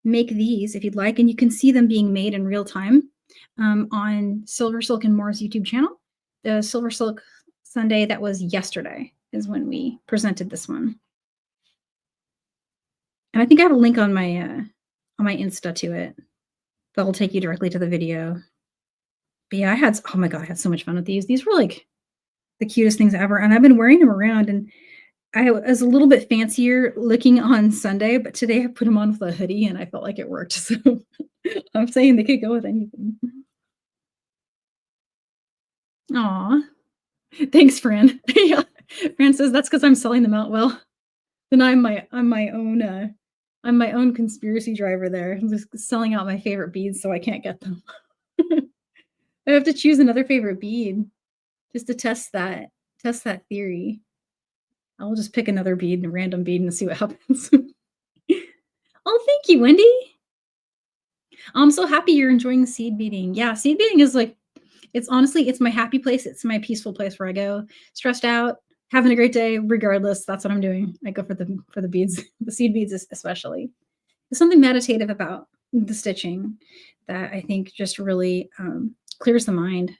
A: make these if you'd like. And you can see them being made in real time on Silver Silk and More's YouTube channel. The Silver Silk Sunday that was yesterday is when we presented this one. And I think I have a link on my Insta to it that'll take you directly to the video. But yeah, oh my God, I had so much fun with these. These were like the cutest things ever. And I've been wearing them around, and I was a little bit fancier looking on Sunday, but today I put them on with a hoodie and I felt like it worked. So I'm saying they could go with anything. Aw. Thanks, Fran. Yeah. Fran says that's because I'm selling them out well. Then I'm my own conspiracy driver there. I'm just selling out my favorite beads so I can't get them. I have to choose another favorite bead just to test that theory. I'll just pick another bead, a random bead, and see what happens. Oh, thank you, Wendy. I'm so happy you're enjoying seed beading. Yeah, seed beading is like, it's my happy place. It's my peaceful place where I go stressed out, having a great day, regardless. That's what I'm doing. I go for the beads, the seed beads especially. There's something meditative about the stitching that I think just really clears the mind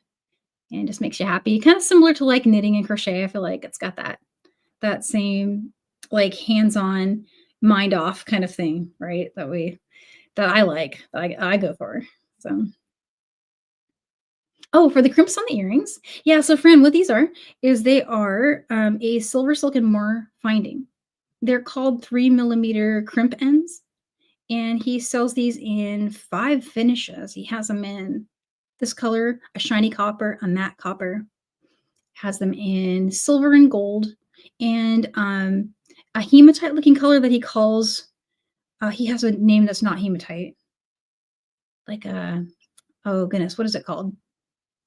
A: and just makes you happy. Kind of similar to like knitting and crochet. I feel like it's got that same like hands-on, mind off kind of thing, right? That I like, that I go for. So. Oh, for the crimps on the earrings. Yeah, so Fran, what these are is they are a Silver Silk and More finding. They're called 3mm crimp ends, and he sells these in 5 finishes. He has them in this color, a shiny copper, a matte copper. Has them in silver and gold, and a hematite looking color that he calls, he has a name that's not hematite. Like oh goodness, what is it called?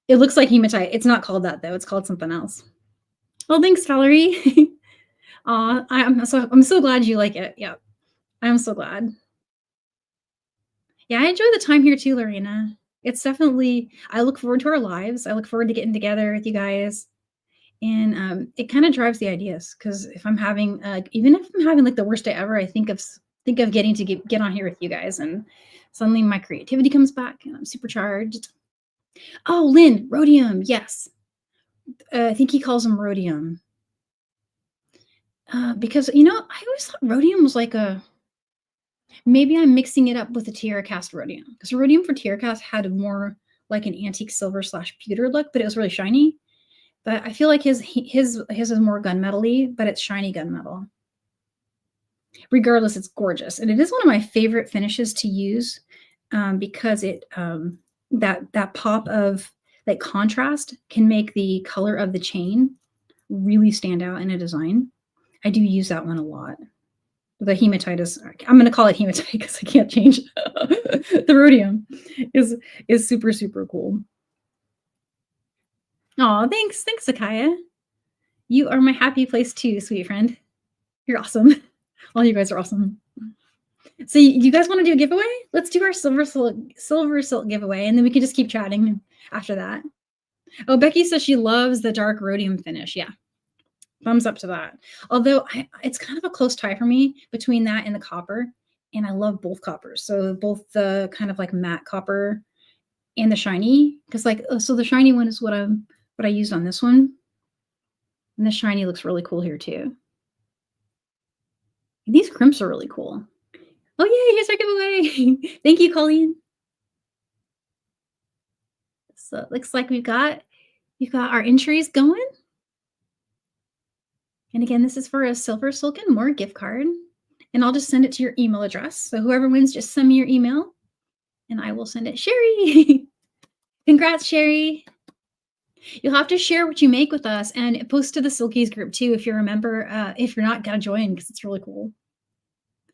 A: It looks like hematite. It's not called that though. It's called something else. Well, thanks, Valerie. I'm so glad you like it. Yeah, I'm so glad. Yeah, I enjoy the time here too, Lorena. It's definitely, I look forward to our lives. I look forward to getting together with you guys And it kind of drives the ideas because if I'm having, even if I'm having like the worst day ever, I think of getting to get on here with you guys, and suddenly my creativity comes back and I'm supercharged. Oh, Lynn, rhodium, yes. I think he calls them rhodium. Because I always thought rhodium was like maybe I'm mixing it up with the Tierra Cast rhodium, because rhodium for Tierra Cast had more like an antique silver / pewter look, but it was really shiny. But I feel like his is more gunmetal-y, but it's shiny gunmetal. Regardless, it's gorgeous, and it is one of my favorite finishes to use, because it that pop of that contrast can make the color of the chain really stand out in a design. I do use that one a lot. The hematite is, I'm going to call it hematite because I can't change. The rhodium is super, super cool. Oh, thanks. Thanks, Sakaya. You are my happy place too, sweet friend. You're awesome. All you guys are awesome. So you guys want to do a giveaway? Let's do our silver silk giveaway, and then we can just keep chatting after that. Oh, Becky says she loves the dark rhodium finish. Yeah. Thumbs up to that. Although it's kind of a close tie for me between that and the copper. And I love both coppers. So both the kind of like matte copper and the shiny. Because so the shiny one is what I used on this one. And the shiny looks really cool here too. And these crimps are really cool. Oh yeah, here's our giveaway. Thank you, Colleen. So it looks like we've got our entries going. And again, this is for a Silver Silk and More gift card. And I'll just send it to your email address. So whoever wins, just send me your email and I will send it. Sherry. Congrats, Sherry. You'll have to share what you make with us and post to the Silkies group too, if you remember, if you're not going to join, because it's really cool.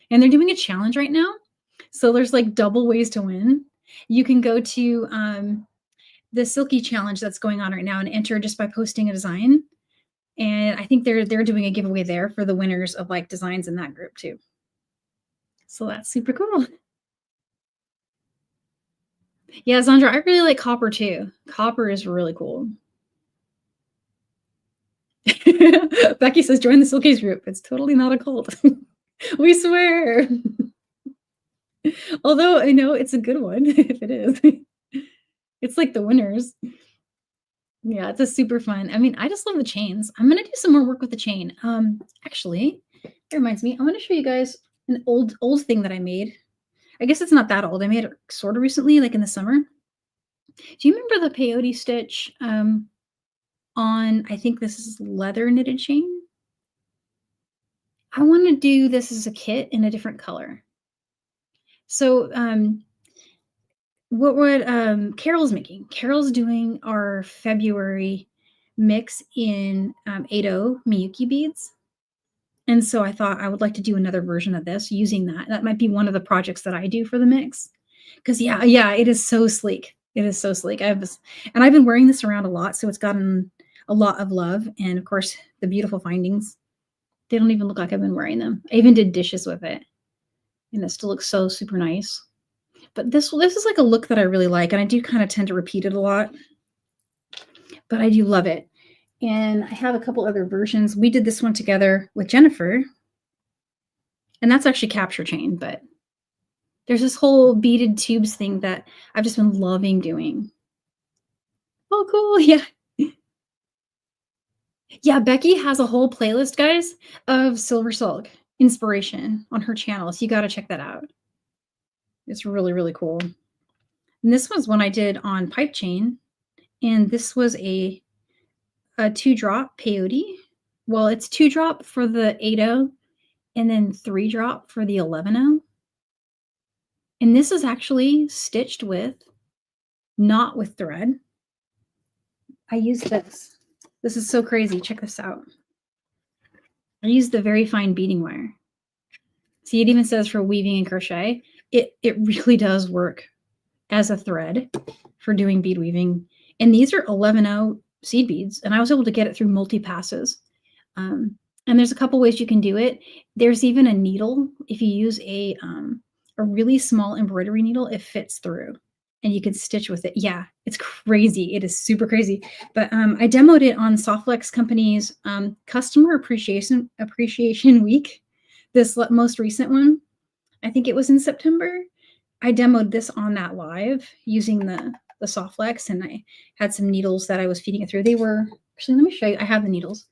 A: And they're doing a challenge right now. So there's like double ways to win. You can go to the Silky challenge that's going on right now and enter just by posting a design. And I think they're doing a giveaway there for the winners of like designs in that group too. So that's super cool. Yeah, Zandra, I really like copper too. Copper is really cool. Becky says, join the Silkies group. It's totally not a cult. We swear. Although I know it's a good one if it is. It's like the winners. Yeah, it's a super fun. I mean, I just love the chains. I'm gonna do some more work with the chain. Actually, it reminds me, I want to show you guys an old thing that I made. I guess it's not that old. I made it sort of recently, like in the summer. Do you remember the Peyote Stitch on, I think this is leather knitted chain? I want to do this as a kit in a different color. So what Carol's making? Carol's doing our February mix in 80 Miyuki beads. And so I thought I would like to do another version of this using that. That might be one of the projects that I do for the mix. Because yeah, it is so sleek. It is so sleek. I've been wearing this around a lot, so it's gotten a lot of love. And of course, the beautiful findings. They don't even look like I've been wearing them. I even did dishes with it, and it still looks so super nice. But this is like a look that I really like, and I do kind of tend to repeat it a lot. But I do love it. And I have a couple other versions. We did this one together with Jennifer, and that's actually capture chain, but there's this whole beaded tubes thing that I've just been loving doing. Oh, cool. Yeah. Yeah, Becky has a whole playlist, guys, of Silver Silk inspiration on her channel. So you got to check that out. It's really, really cool. And this was one I did on pipe chain. And this was a 2-drop peyote. Well, it's 2-drop for the 80 and then 3-drop for the 11. And this is actually stitched with, not with thread. I used this. This is so crazy. Check this out. I used the very fine beading wire. See, it even says for weaving and crochet. It really does work as a thread for doing bead weaving. And these are 11 seed beads, and I was able to get it through multi-passes. And there's a couple ways you can do it. There's even a needle. If you use a really small embroidery needle, it fits through. and you can stitch with it. Yeah, it's crazy. It is super crazy. But I demoed it on Softlex Company's Customer Appreciation Week, this most recent one. I think it was in September. I demoed this on that live using the Softlex, and I had some needles that I was feeding it through. They were, actually, let me show you. I have the needles.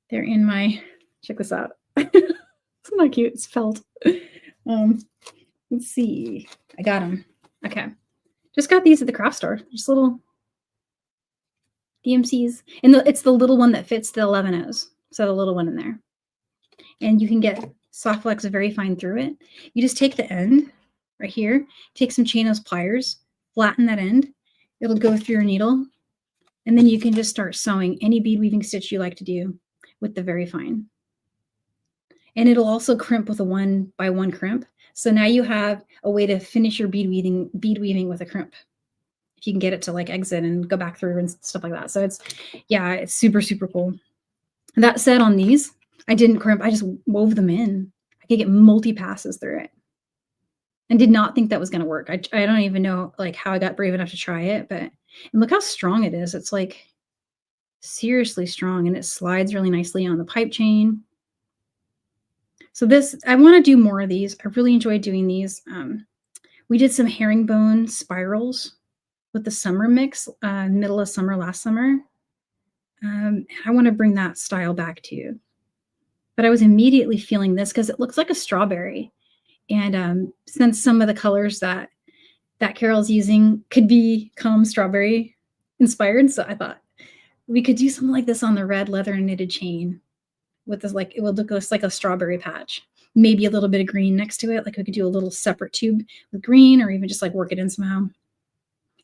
A: They're in my, check this out. It's not cute. It's felt. Let's see. I got them. Okay. Just got these at the craft store. Just little DMCs. And it's the little one that fits the 11 O's. So the little one in there. And you can get Softlex very fine through it. You just take the end right here, take some Chain-O's pliers, flatten that end. It'll go through your needle. And then you can just start sewing any bead weaving stitch you like to do with the very fine. And it'll also crimp with a 1x1 crimp. So now you have a way to finish your bead weaving with a crimp. If you can get it to like exit and go back through and stuff like that. So it's, yeah, it's super, super cool. That said, on these, I didn't crimp. I just wove them in. I could get multi-passes through it. And did not think that was going to work. I don't even know like how I got brave enough to try it, but and look how strong it is. It's like seriously strong, and it slides really nicely on the pipe chain. So this, I want to do more of these. I really enjoy doing these. We did some herringbone spirals with the summer mix, middle of summer last summer. I want to bring that style back too. But I was immediately feeling this because it looks like a strawberry. And since some of the colors that Carol's using could become strawberry inspired, so I thought we could do something like this on the red leather knitted chain with this, like it would look like a strawberry patch, maybe a little bit of green next to it. Like we could do a little separate tube with green, or even just like work it in somehow.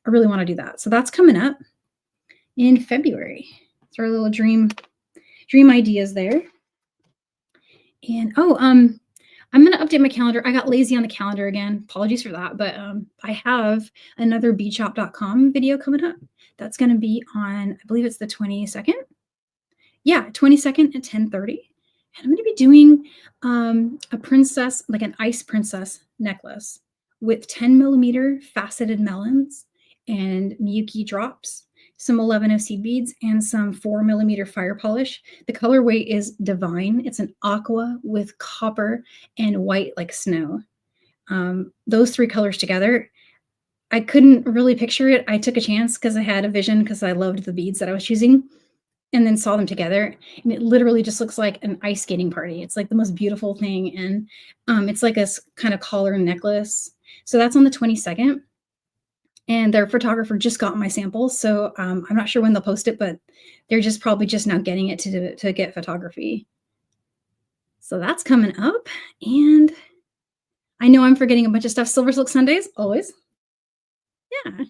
A: I really want to do that. So that's coming up in February. It's our little dream ideas there. And I'm going to update my calendar. I got lazy on the calendar again. Apologies for that. But I have another beadshop.com video coming up. That's going to be on, I believe it's the 22nd. Yeah, 22nd at 10:30. And I'm going to be doing a princess, like an ice princess necklace with 10mm faceted melons and Miyuki drops, some 11 seed beads, and some 4mm fire polish. The colorway is divine. It's an aqua with copper and white like snow. Those three colors together, I couldn't really picture it. I took a chance because I had a vision because I loved the beads that I was choosing, and then saw them together. And it literally just looks like an ice skating party. It's like the most beautiful thing. And it's like a kind of collar necklace. So that's on the 22nd. And their photographer just got my samples, so I'm not sure when they'll post it, but they're just probably just now getting it to get photography. So that's coming up, and I know I'm forgetting a bunch of stuff. Silver Silk Sundays, always. Yeah.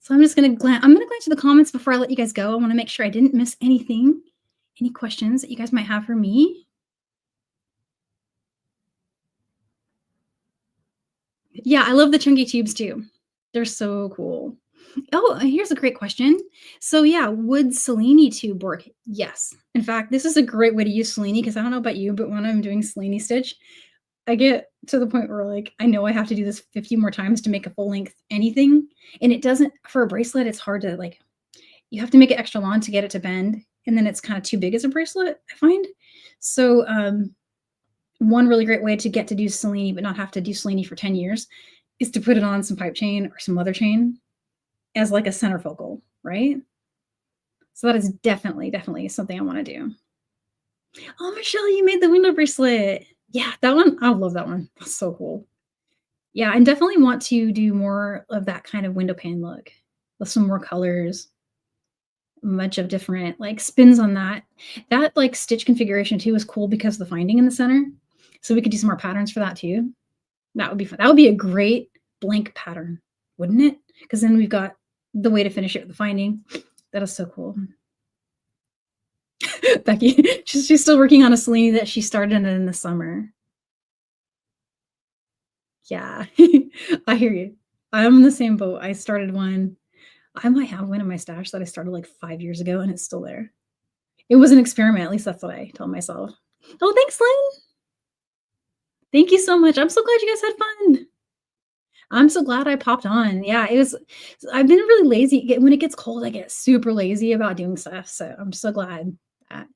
A: So I'm just gonna glance to the comments before I let you guys go. I want to make sure I didn't miss anything, any questions that you guys might have for me. Yeah, I love the chunky tubes too. They're so cool. Oh, here's a great question. So yeah, would Selene tube work? Yes. In fact, this is a great way to use Selene, because I don't know about you, but when I'm doing Selene stitch, I get to the point where like, I know I have to do this 50 more times to make a full length anything. And it doesn't, for a bracelet, it's hard to like, you have to make it extra long to get it to bend. And then it's kind of too big as a bracelet, I find. So one really great way to get to do Selene, but not have to do Selene for 10 years, is to put it on some pipe chain or some leather chain as like a centerfocal, right? So that is definitely something I want to do. Oh, Michelle, you made the window bracelet. Yeah, that one, I love that one. That's so cool. Yeah, I definitely want to do more of that kind of window pane look with some more colors, a bunch of different like spins on that. That like stitch configuration too is cool because of the finding in the center. So we could do some more patterns for that too. That would be fun. That would be a great blank pattern, wouldn't it? Because then we've got the way to finish it with the finding. That is so cool. Becky, she's still working on a Selene that she started in the summer. Yeah, I hear you. I'm in the same boat. I started one. I might have one in my stash that I started like 5 years ago, and it's still there. It was an experiment. At least that's what I told myself. Oh, thanks, Lynn. Thank you so much. I'm so glad you guys had fun. I'm so glad I popped on. Yeah, it was I've been really lazy. When it gets cold, I get super lazy about doing stuff. So I'm so glad that,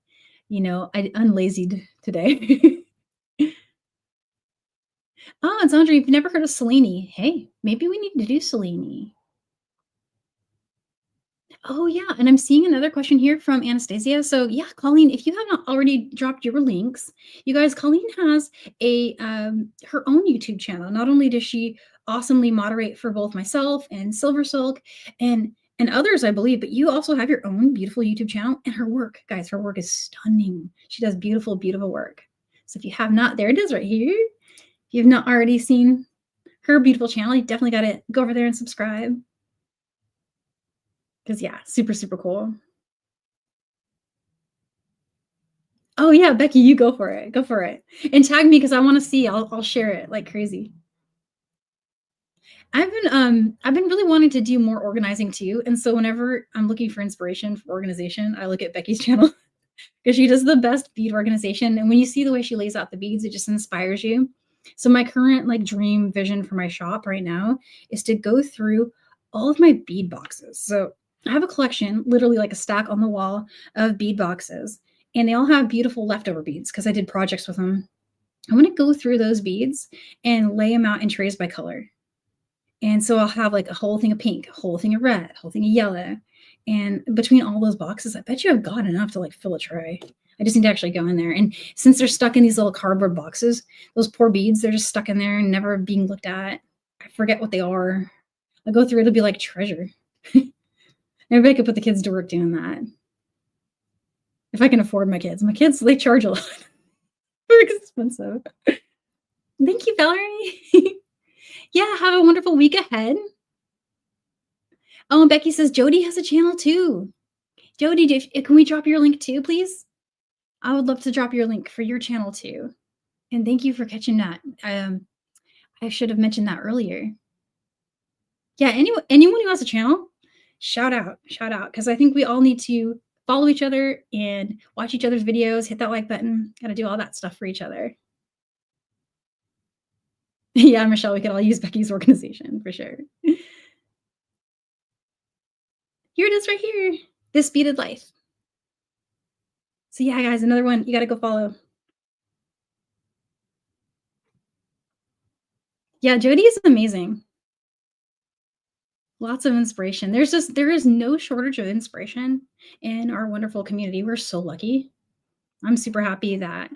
A: I unlazied today. Oh, and Sandra, you've never heard of Selene. Hey, maybe we need to do Selene. Oh, yeah, and I'm seeing another question here from Anastasia. So, yeah, Colleen, if you have not already dropped your links, you guys, Colleen has her own YouTube channel. Not only does she awesomely moderate for both myself and Silver Silk and others, I believe, but you also have your own beautiful YouTube channel. And her work, guys, her work is stunning. She does beautiful, beautiful work. So if you have not, there it is right here. If you've not already seen her beautiful channel, you definitely got to go over there and subscribe. Because, yeah, super, super cool. Oh, yeah, Becky, you go for it. Go for it. And tag me because I want to see. I'll share it like crazy. I've been really wanting to do more organizing too. And so whenever I'm looking for inspiration for organization, I look at Becky's channel because she does the best bead organization. And when you see the way she lays out the beads, it just inspires you. So my current like dream vision for my shop right now is to go through all of my bead boxes. So I have a collection, literally like a stack on the wall of bead boxes, and they all have beautiful leftover beads because I did projects with them. I want to go through those beads and lay them out in trays by color. And so I'll have like a whole thing of pink, a whole thing of red, a whole thing of yellow. And between all those boxes, I bet you I've got enough to like fill a tray. I just need to actually go in there. And since they're stuck in these little cardboard boxes, those poor beads, they're just stuck in there and never being looked at. I forget what they are. I go through, it'll be like treasure. Maybe I could put the kids to work doing that. If I can afford my kids. My kids, they charge a lot. They're expensive. Thank you, Valerie. Yeah, have a wonderful week ahead. Oh, and Becky says Jody has a channel too. Jody, can we drop your link too, please? I would love to drop your link for your channel too. And thank you for catching that. I should have mentioned that earlier. Yeah, anyone who has a channel, shout out, because I think we all need to follow each other and watch each other's videos, hit that like button, got to do all that stuff for each other. Yeah, Michelle, we could all use Becky's organization for sure. Here it is right here. This Beaded Life. So yeah, guys, another one you got to go follow. Yeah, Jody is amazing. Lots of inspiration. There is no shortage of inspiration in our wonderful community. We're so lucky. I'm super happy that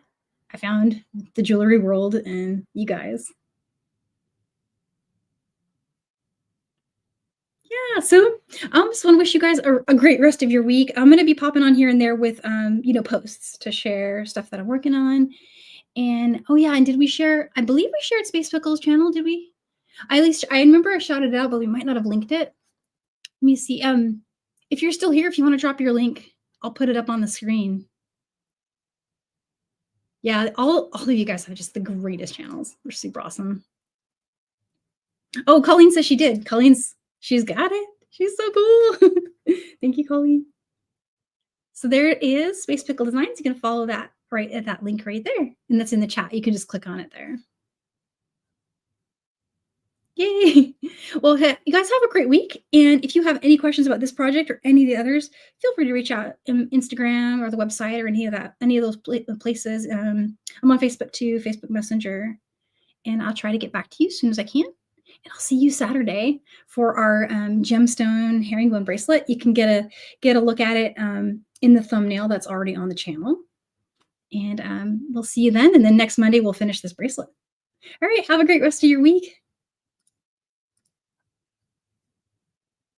A: I found the jewelry world and you guys. Yeah, so I just want to wish you guys a great rest of your week. I'm going to be popping on here and there with posts to share stuff that I'm working on. And oh yeah, and did we share? I believe we shared Space Pickle's channel. Did we? At least I remember I shouted it out, but we might not have linked it. Let me see. If you're still here, if you want to drop your link, I'll put it up on the screen. Yeah, all of you guys have just the greatest channels. They're super awesome. Oh, Colleen says she did. She's got it. She's so cool. Thank you, Colleen. So there it is, Space Pickle Designs. You can follow that right at that link right there. And that's in the chat. You can just click on it there. Yay. Well, you guys have a great week. And if you have any questions about this project or any of the others, feel free to reach out on Instagram or the website or any of those places. I'm on Facebook too, Facebook Messenger. And I'll try to get back to you as soon as I can. And I'll see you Saturday for our gemstone herringbone bracelet. You can get a look at it in the thumbnail that's already on the channel. And we'll see you then. And then next Monday, we'll finish this bracelet. All right. Have a great rest of your week.